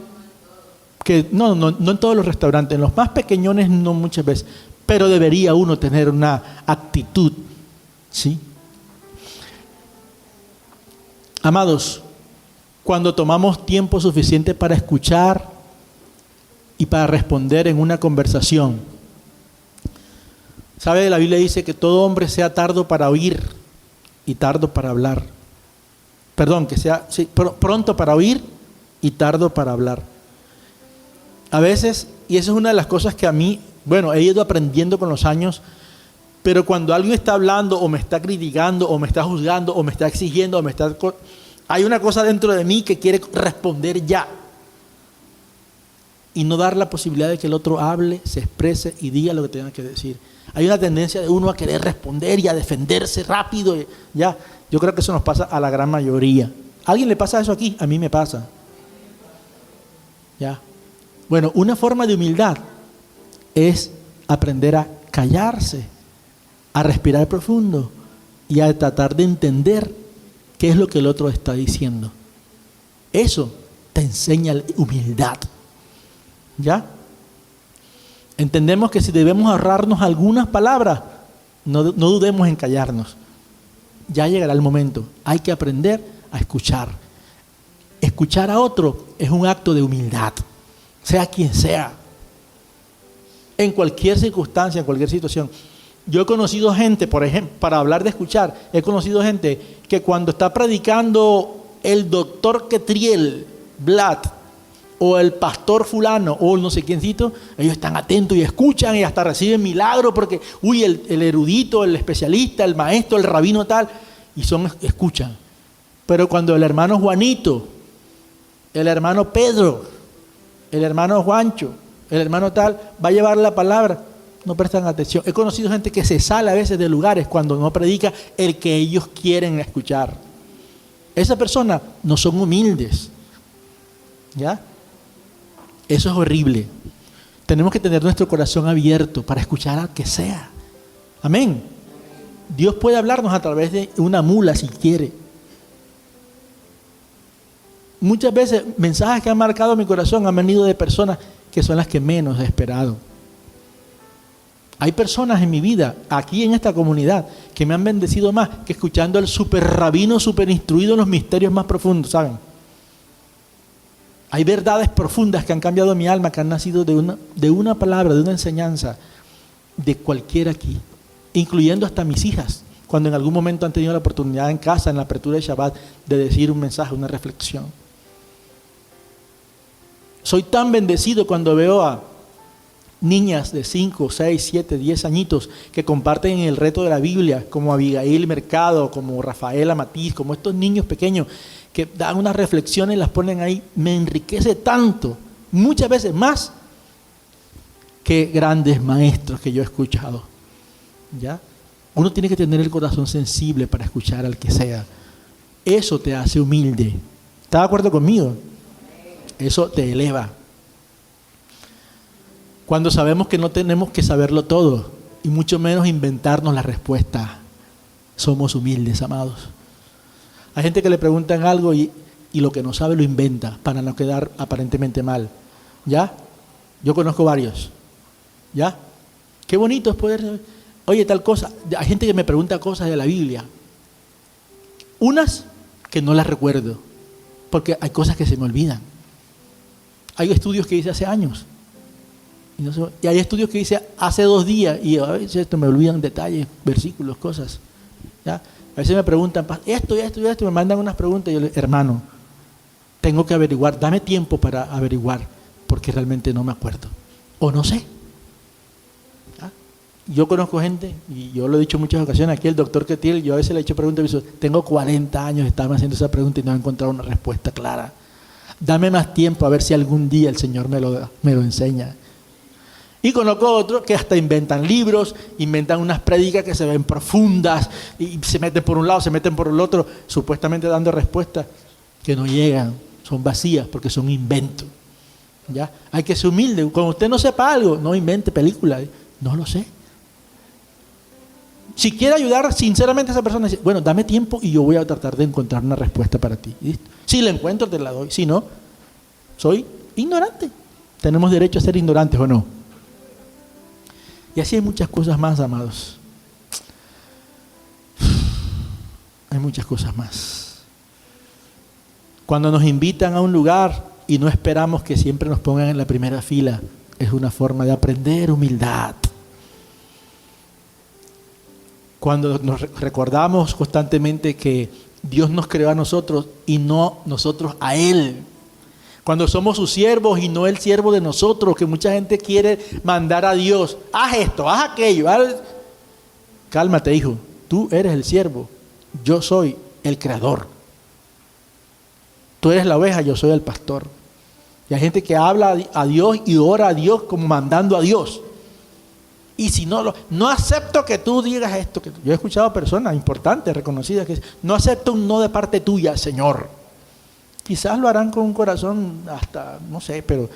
que no en todos los restaurantes, en los más pequeñones no muchas veces, pero debería uno tener una actitud, ¿sí? Amados, cuando tomamos tiempo suficiente para escuchar y para responder en una conversación, ¿sabe? La Biblia dice que todo hombre sea tardo para oír y tardo para hablar. Perdón, que sea pronto para oír y tardo para hablar. A veces, y eso es una de las cosas que a mí, bueno, he ido aprendiendo con los años, pero cuando alguien está hablando o me está criticando o me está juzgando o me está exigiendo hay una cosa dentro de mí que quiere responder ya y no dar la posibilidad de que el otro hable, se exprese y diga lo que tenga que decir. Hay una tendencia de uno a querer responder y a defenderse rápido. Ya, yo creo que eso nos pasa a la gran mayoría. ¿A alguien le pasa eso aquí? A mí me pasa. Ya. Bueno, una forma de humildad es aprender a callarse, a respirar profundo y a tratar de entender qué es lo que el otro está diciendo. Eso te enseña humildad. ¿Ya? Entendemos que si debemos ahorrarnos algunas palabras, no dudemos en callarnos. Ya llegará el momento. Hay que aprender a escuchar. Escuchar a otro es un acto de humildad, sea quien sea, en cualquier circunstancia, en cualquier situación. Yo he conocido gente, por ejemplo, para hablar de escuchar, he conocido gente que cuando está predicando el doctor Ketriel Blatt, o el pastor fulano, o no sé quiéncito, ellos están atentos y escuchan y hasta reciben milagros porque, el erudito, el especialista, el maestro, el rabino tal, y escuchan. Pero cuando el hermano Juanito, el hermano Pedro, el hermano Juancho, el hermano tal, va a llevar la palabra, no prestan atención. He conocido gente que se sale a veces de lugares cuando no predica el que ellos quieren escuchar. Esas personas no son humildes. ¿Ya? Eso es horrible. Tenemos que tener nuestro corazón abierto para escuchar al que sea. Amén. Dios puede hablarnos a través de una mula si quiere. Muchas veces mensajes que han marcado mi corazón han venido de personas que son las que menos he esperado. Hay personas en mi vida, aquí en esta comunidad, que me han bendecido más que escuchando al super rabino, super instruido en los misterios más profundos, ¿saben? Hay verdades profundas que han cambiado mi alma, que han nacido de una palabra, de una enseñanza, de cualquiera aquí, incluyendo hasta mis hijas, cuando en algún momento han tenido la oportunidad en casa, en la apertura de Shabbat, de decir un mensaje, una reflexión. Soy tan bendecido cuando veo a niñas de 5, 6, 7, 10 añitos que comparten el reto de la Biblia, como Abigail Mercado, como Rafaela Matiz, como estos niños pequeños que dan unas reflexiones y las ponen ahí. Me enriquece tanto, muchas veces más que grandes maestros que yo he escuchado. ¿Ya? Uno tiene que tener el corazón sensible para escuchar al que sea. Eso te hace humilde. ¿Estás de acuerdo conmigo? Eso te eleva. Cuando sabemos que no tenemos que saberlo todo, y mucho menos inventarnos la respuesta, somos humildes, amados. Hay gente que le preguntan algo y lo que no sabe lo inventa para no quedar aparentemente mal. ¿Ya? Yo conozco varios. ¿Ya? Qué bonito es poder saber. Oye, tal cosa. Hay gente que me pregunta cosas de la Biblia. Unas que no las recuerdo, porque hay cosas que se me olvidan. Hay estudios que hice hace años. Y hay estudios que hice hace 2 días y a veces me olvidan detalles, versículos, cosas. ¿Ya? A veces me preguntan, esto, y me mandan unas preguntas y yo les digo, hermano, tengo que averiguar, dame tiempo para averiguar, porque realmente no me acuerdo, o no sé. ¿Ya? Yo conozco gente, y yo lo he dicho en muchas ocasiones, aquí el doctor Ketiel, yo a veces le he hecho preguntas y me dice, tengo 40 años, estaba haciendo esa pregunta y no he encontrado una respuesta clara. Dame más tiempo a ver si algún día el Señor me lo enseña. Y conozco otros que hasta inventan libros, inventan unas prédicas que se ven profundas y se meten por un lado, se meten por el otro, supuestamente dando respuestas que no llegan, son vacías porque son inventos. ¿Ya? Hay que ser humilde. Cuando usted no sepa algo, no invente películas. No lo sé. Si quiere ayudar sinceramente a esa persona, dice, bueno, dame tiempo y yo voy a tratar de encontrar una respuesta para ti. ¿Listo? Si la encuentro, te la doy. Si no, soy ignorante. Tenemos derecho a ser ignorantes, ¿o no? Y así hay muchas cosas más, amados. Hay muchas cosas más. Cuando nos invitan a un lugar y no esperamos que siempre nos pongan en la primera fila, es una forma de aprender humildad. Cuando nos recordamos constantemente que Dios nos creó a nosotros y no nosotros a Él. Cuando somos sus siervos y no el siervo de nosotros, que mucha gente quiere mandar a Dios. Haz esto, haz aquello. Cálmate, hijo. Tú eres el siervo. Yo soy el creador. Tú eres la oveja, yo soy el pastor. Y hay gente que habla a Dios y ora a Dios como mandando a Dios. Y si no acepto que tú digas esto. Yo he escuchado a personas importantes, reconocidas, que dicen, no acepto un no de parte tuya, Señor. Quizás lo harán con un corazón hasta, no sé, pero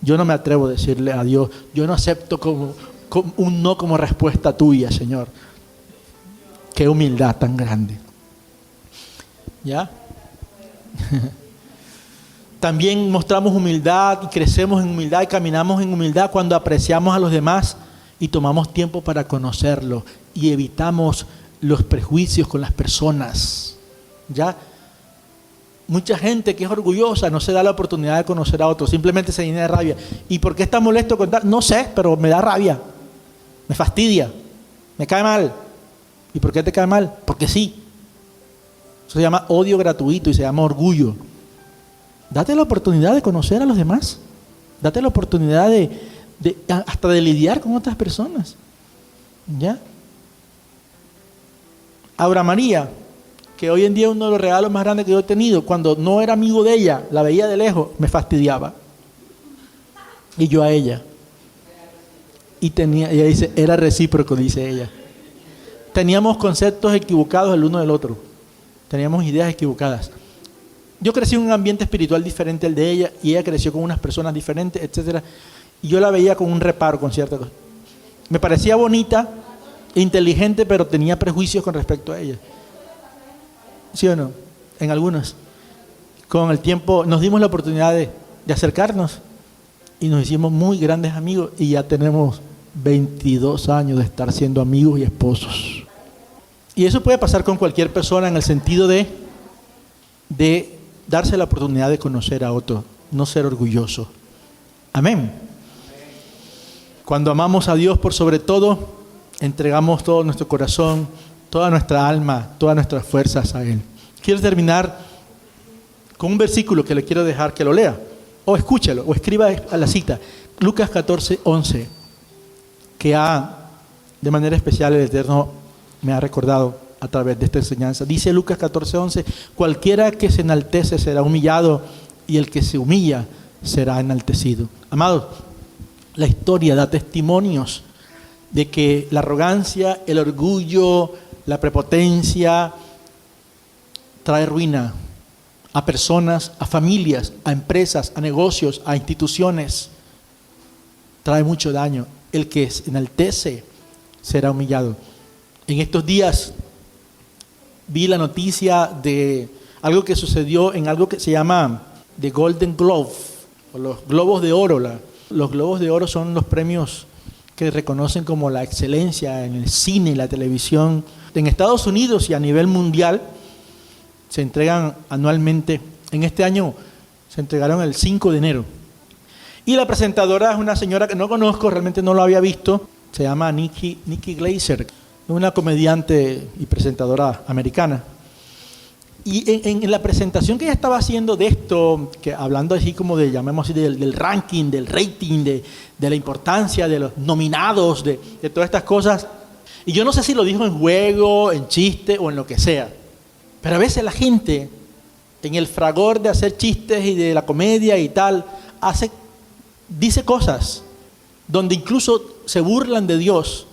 yo no me atrevo a decirle a Dios, yo no acepto como un no como respuesta tuya, Señor. Qué humildad tan grande. ¿Ya? También mostramos humildad y crecemos en humildad y caminamos en humildad cuando apreciamos a los demás y tomamos tiempo para conocerlos y evitamos los prejuicios con las personas. ¿Ya? Mucha gente que es orgullosa no se da la oportunidad de conocer a otros, simplemente se llena de rabia. ¿Y por qué está molesto con tal? No sé, pero me da rabia, me fastidia, me cae mal. ¿Y por qué te cae mal? Porque sí. Eso se llama odio gratuito y se llama orgullo. Date la oportunidad de conocer a los demás. Date la oportunidad hasta de lidiar con otras personas. ¿Ya? Aura María, que hoy en día es uno de los regalos más grandes que yo he tenido, cuando no era amigo de ella, la veía de lejos, me fastidiaba. Y yo a ella. Ella dice, era recíproco, dice ella. Teníamos conceptos equivocados el uno del otro. Teníamos ideas equivocadas. Yo crecí en un ambiente espiritual diferente al de ella, y ella creció con unas personas diferentes, etc. Y yo la veía con un reparo, con ciertas cosas. Me parecía bonita, inteligente, pero tenía prejuicios con respecto a ella. ¿Sí o no? En algunos. Con el tiempo nos dimos la oportunidad de acercarnos y nos hicimos muy grandes amigos y ya tenemos 22 años de estar siendo amigos y esposos. Y eso puede pasar con cualquier persona en el sentido de darse la oportunidad de conocer a otro, no ser orgulloso. Amén. Cuando amamos a Dios por sobre todo, entregamos todo nuestro corazón, toda nuestra alma, todas nuestras fuerzas a Él. Quiero terminar con un versículo que le quiero dejar que lo lea, o escúchalo, o escriba a la cita. Lucas 14:11, que de manera especial el Eterno me ha recordado a través de esta enseñanza. Dice Lucas 14:11, cualquiera que se enaltece será humillado, y el que se humilla será enaltecido. Amados, la historia da testimonios de que la arrogancia, el orgullo, la prepotencia trae ruina a personas, a familias, a empresas, a negocios, a instituciones. Trae mucho daño. El que se enaltece será humillado. En estos días vi la noticia de algo que sucedió en algo que se llama The Golden Globe, o los Globos de Oro. Los Globos de Oro son los premios que reconocen como la excelencia en el cine y la televisión. En Estados Unidos y a nivel mundial se entregan anualmente. En este año se entregaron el 5 de enero. Y la presentadora es una señora que no conozco, realmente no lo había visto. Se llama Nikki Glaser. una comediante y presentadora americana. Y en la presentación que ella estaba haciendo de esto, que hablando así como de, llamemos así, del ranking, del rating, de la importancia de los nominados, de todas estas cosas, y yo no sé si lo dijo en juego, en chiste o en lo que sea, pero a veces la gente, en el fragor de hacer chistes y de la comedia y tal, dice cosas donde incluso se burlan de Dios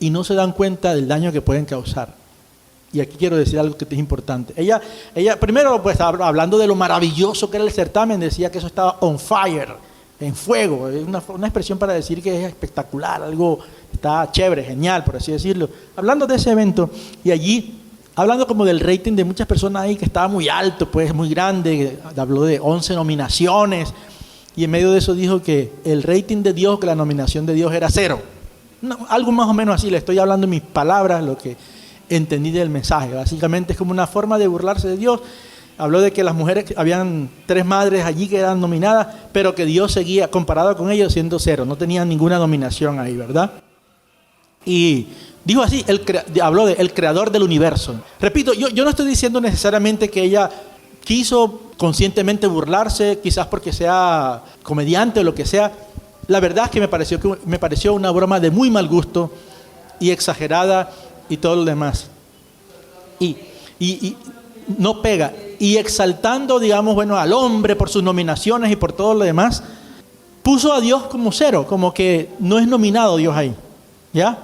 y no se dan cuenta del daño que pueden causar. Y aquí quiero decir algo que es importante. Ella primero, pues, hablando de lo maravilloso que era el certamen, decía que eso estaba on fire, en fuego. Es una expresión para decir que es espectacular, algo está chévere, genial, por así decirlo. Hablando de ese evento, y allí, hablando como del rating de muchas personas ahí, que estaba muy alto, pues muy grande, habló de 11 nominaciones, y en medio de eso dijo que el rating de Dios, que la nominación de Dios era 0. No, algo más o menos así, le estoy hablando en mis palabras, lo que entendí del mensaje. Básicamente es como una forma de burlarse de Dios. Habló de que las mujeres, habían 3 madres allí que eran nominadas, pero que Dios seguía, comparado con ellos, siendo 0. No tenían ninguna nominación ahí, ¿verdad? Y dijo así, habló de el creador del universo. Repito, yo no estoy diciendo necesariamente que ella quiso conscientemente burlarse, quizás porque sea comediante o lo que sea. La verdad es que me pareció una broma de muy mal gusto y exagerada y todo lo demás. Y no pega. Y exaltando, digamos, bueno, al hombre por sus nominaciones y por todo lo demás, puso a Dios como 0, como que no es nominado Dios ahí. ¿Ya?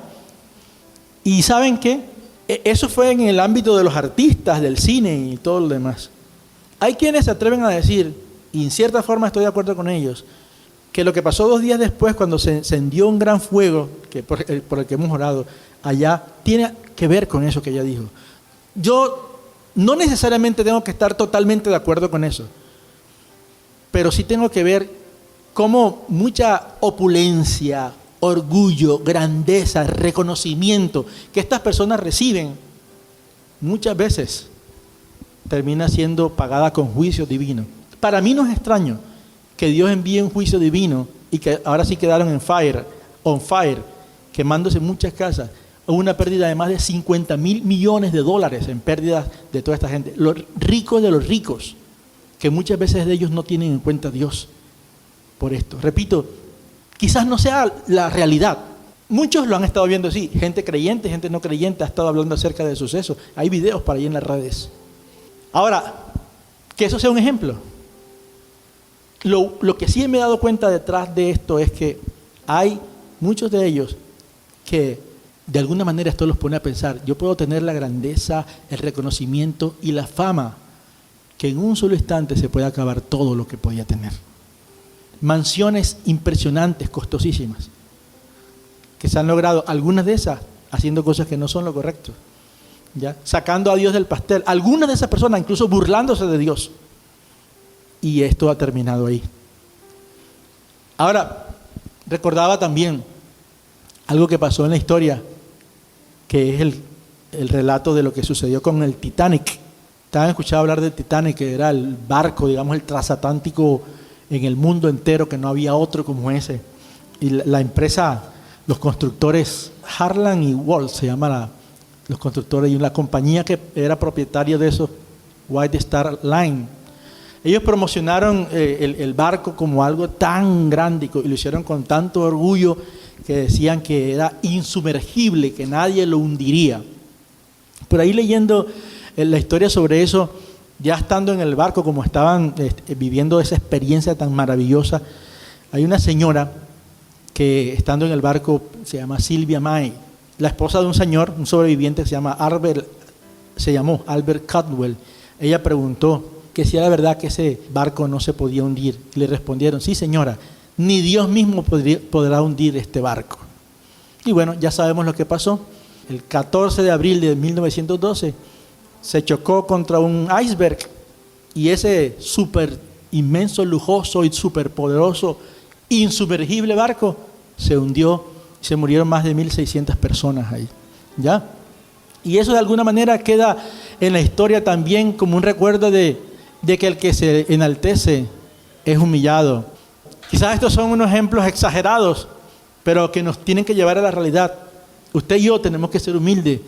Y ¿saben qué? Eso fue en el ámbito de los artistas, del cine y todo lo demás. Hay quienes se atreven a decir, y en cierta forma estoy de acuerdo con ellos, que lo que pasó 2 días después, cuando se encendió un gran fuego, que por el que hemos orado allá, tiene que ver con eso que ella dijo. Yo no necesariamente tengo que estar totalmente de acuerdo con eso, pero sí tengo que ver cómo mucha opulencia, orgullo, grandeza, reconocimiento que estas personas reciben, muchas veces termina siendo pagada con juicio divino. Para mí no es extraño que Dios envíe un juicio divino y que ahora sí quedaron on fire, quemándose muchas casas. Hubo una pérdida de más de 50,000 millones de dólares en pérdidas de toda esta gente. Los ricos de los ricos, que muchas veces de ellos no tienen en cuenta a Dios por esto. Repito, quizás no sea la realidad. Muchos lo han estado viendo así. Gente creyente, gente no creyente ha estado hablando acerca de sucesos. Hay videos para ahí en las redes. Ahora, que eso sea un ejemplo. Lo que sí me he dado cuenta detrás de esto es que hay muchos de ellos que de alguna manera esto los pone a pensar, yo puedo tener la grandeza, el reconocimiento y la fama, que en un solo instante se puede acabar todo lo que podía tener. Mansiones impresionantes, costosísimas, que se han logrado, algunas de esas haciendo cosas que no son lo correcto, ¿ya? Sacando a Dios del pastel, algunas de esas personas incluso burlándose de Dios. Y esto ha terminado ahí. Ahora, recordaba también algo que pasó en la historia, que es el relato de lo que sucedió con el Titanic. ¿Estaban escuchando hablar del Titanic, que era el barco, digamos, el transatlántico en el mundo entero, que no había otro como ese? Y la empresa, los constructores, Harland y Wolff se llama los constructores, y la compañía que era propietaria de eso, White Star Line, ellos promocionaron el barco como algo tan grande y lo hicieron con tanto orgullo que decían que era insumergible, que nadie lo hundiría. Por ahí leyendo la historia sobre eso, ya estando en el barco, como estaban viviendo esa experiencia tan maravillosa, hay una señora que estando en el barco, se llama Sylvia May, la esposa de un señor, un sobreviviente que se llamó Albert Caldwell. Ella preguntó que si era verdad que ese barco no se podía hundir. Y le respondieron, sí señora, ni Dios mismo podrá hundir este barco. Y bueno, ya sabemos lo que pasó. El 14 de abril de 1912 se chocó contra un iceberg y ese súper inmenso, lujoso y súper poderoso, insumergible barco se hundió y se murieron más de 1,600 personas ahí. ¿Ya? Y eso de alguna manera queda en la historia también como un recuerdo de que el que se enaltece es humillado. Quizás estos son unos ejemplos exagerados, pero que nos tienen que llevar a la realidad. Usted y yo tenemos que ser humildes,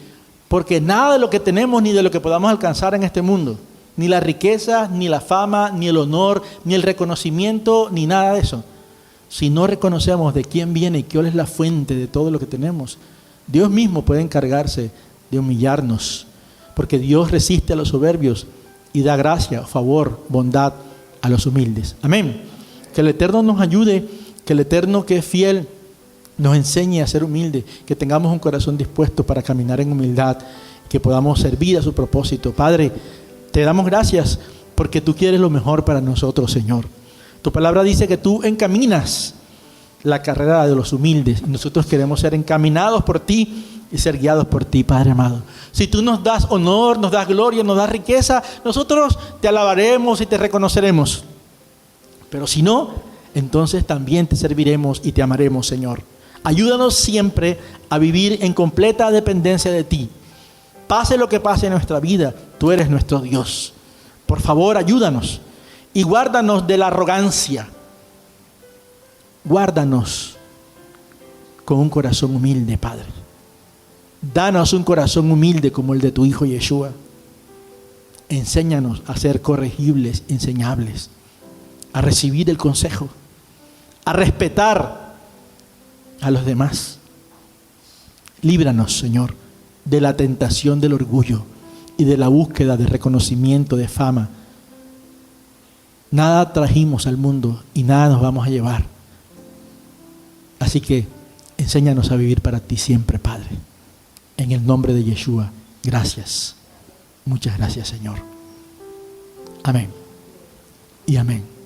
porque nada de lo que tenemos ni de lo que podamos alcanzar en este mundo, ni la riqueza, ni la fama, ni el honor, ni el reconocimiento, ni nada de eso, si no reconocemos de quién viene y cuál es la fuente de todo lo que tenemos, Dios mismo puede encargarse de humillarnos, porque Dios resiste a los soberbios y da gracia, favor, bondad a los humildes. Amén. Que el Eterno nos ayude, que el Eterno que es fiel nos enseñe a ser humildes, que tengamos un corazón dispuesto para caminar en humildad, que podamos servir a su propósito. Padre, te damos gracias porque tú quieres lo mejor para nosotros, Señor. Tu palabra dice que tú encaminas la carrera de los humildes y nosotros queremos ser encaminados por ti y ser guiados por ti, Padre amado. Si tú nos das honor, nos das gloria, nos das riqueza, nosotros te alabaremos y te reconoceremos. Pero si no, entonces también te serviremos y te amaremos, Señor. Ayúdanos siempre a vivir en completa dependencia de ti. Pase lo que pase en nuestra vida, tú eres nuestro Dios. Por favor, ayúdanos y guárdanos de la arrogancia. Guárdanos con un corazón humilde, Padre. Danos un corazón humilde como el de tu Hijo Yeshua. Enséñanos a ser corregibles, enseñables, a recibir el consejo, a respetar a los demás. Líbranos, Señor, de la tentación del orgullo y de la búsqueda de reconocimiento, de fama. Nada trajimos al mundo y nada nos vamos a llevar. Así que enséñanos a vivir para ti siempre, Padre. En el nombre de Yeshua, gracias. Muchas gracias, Señor. Amén y amén.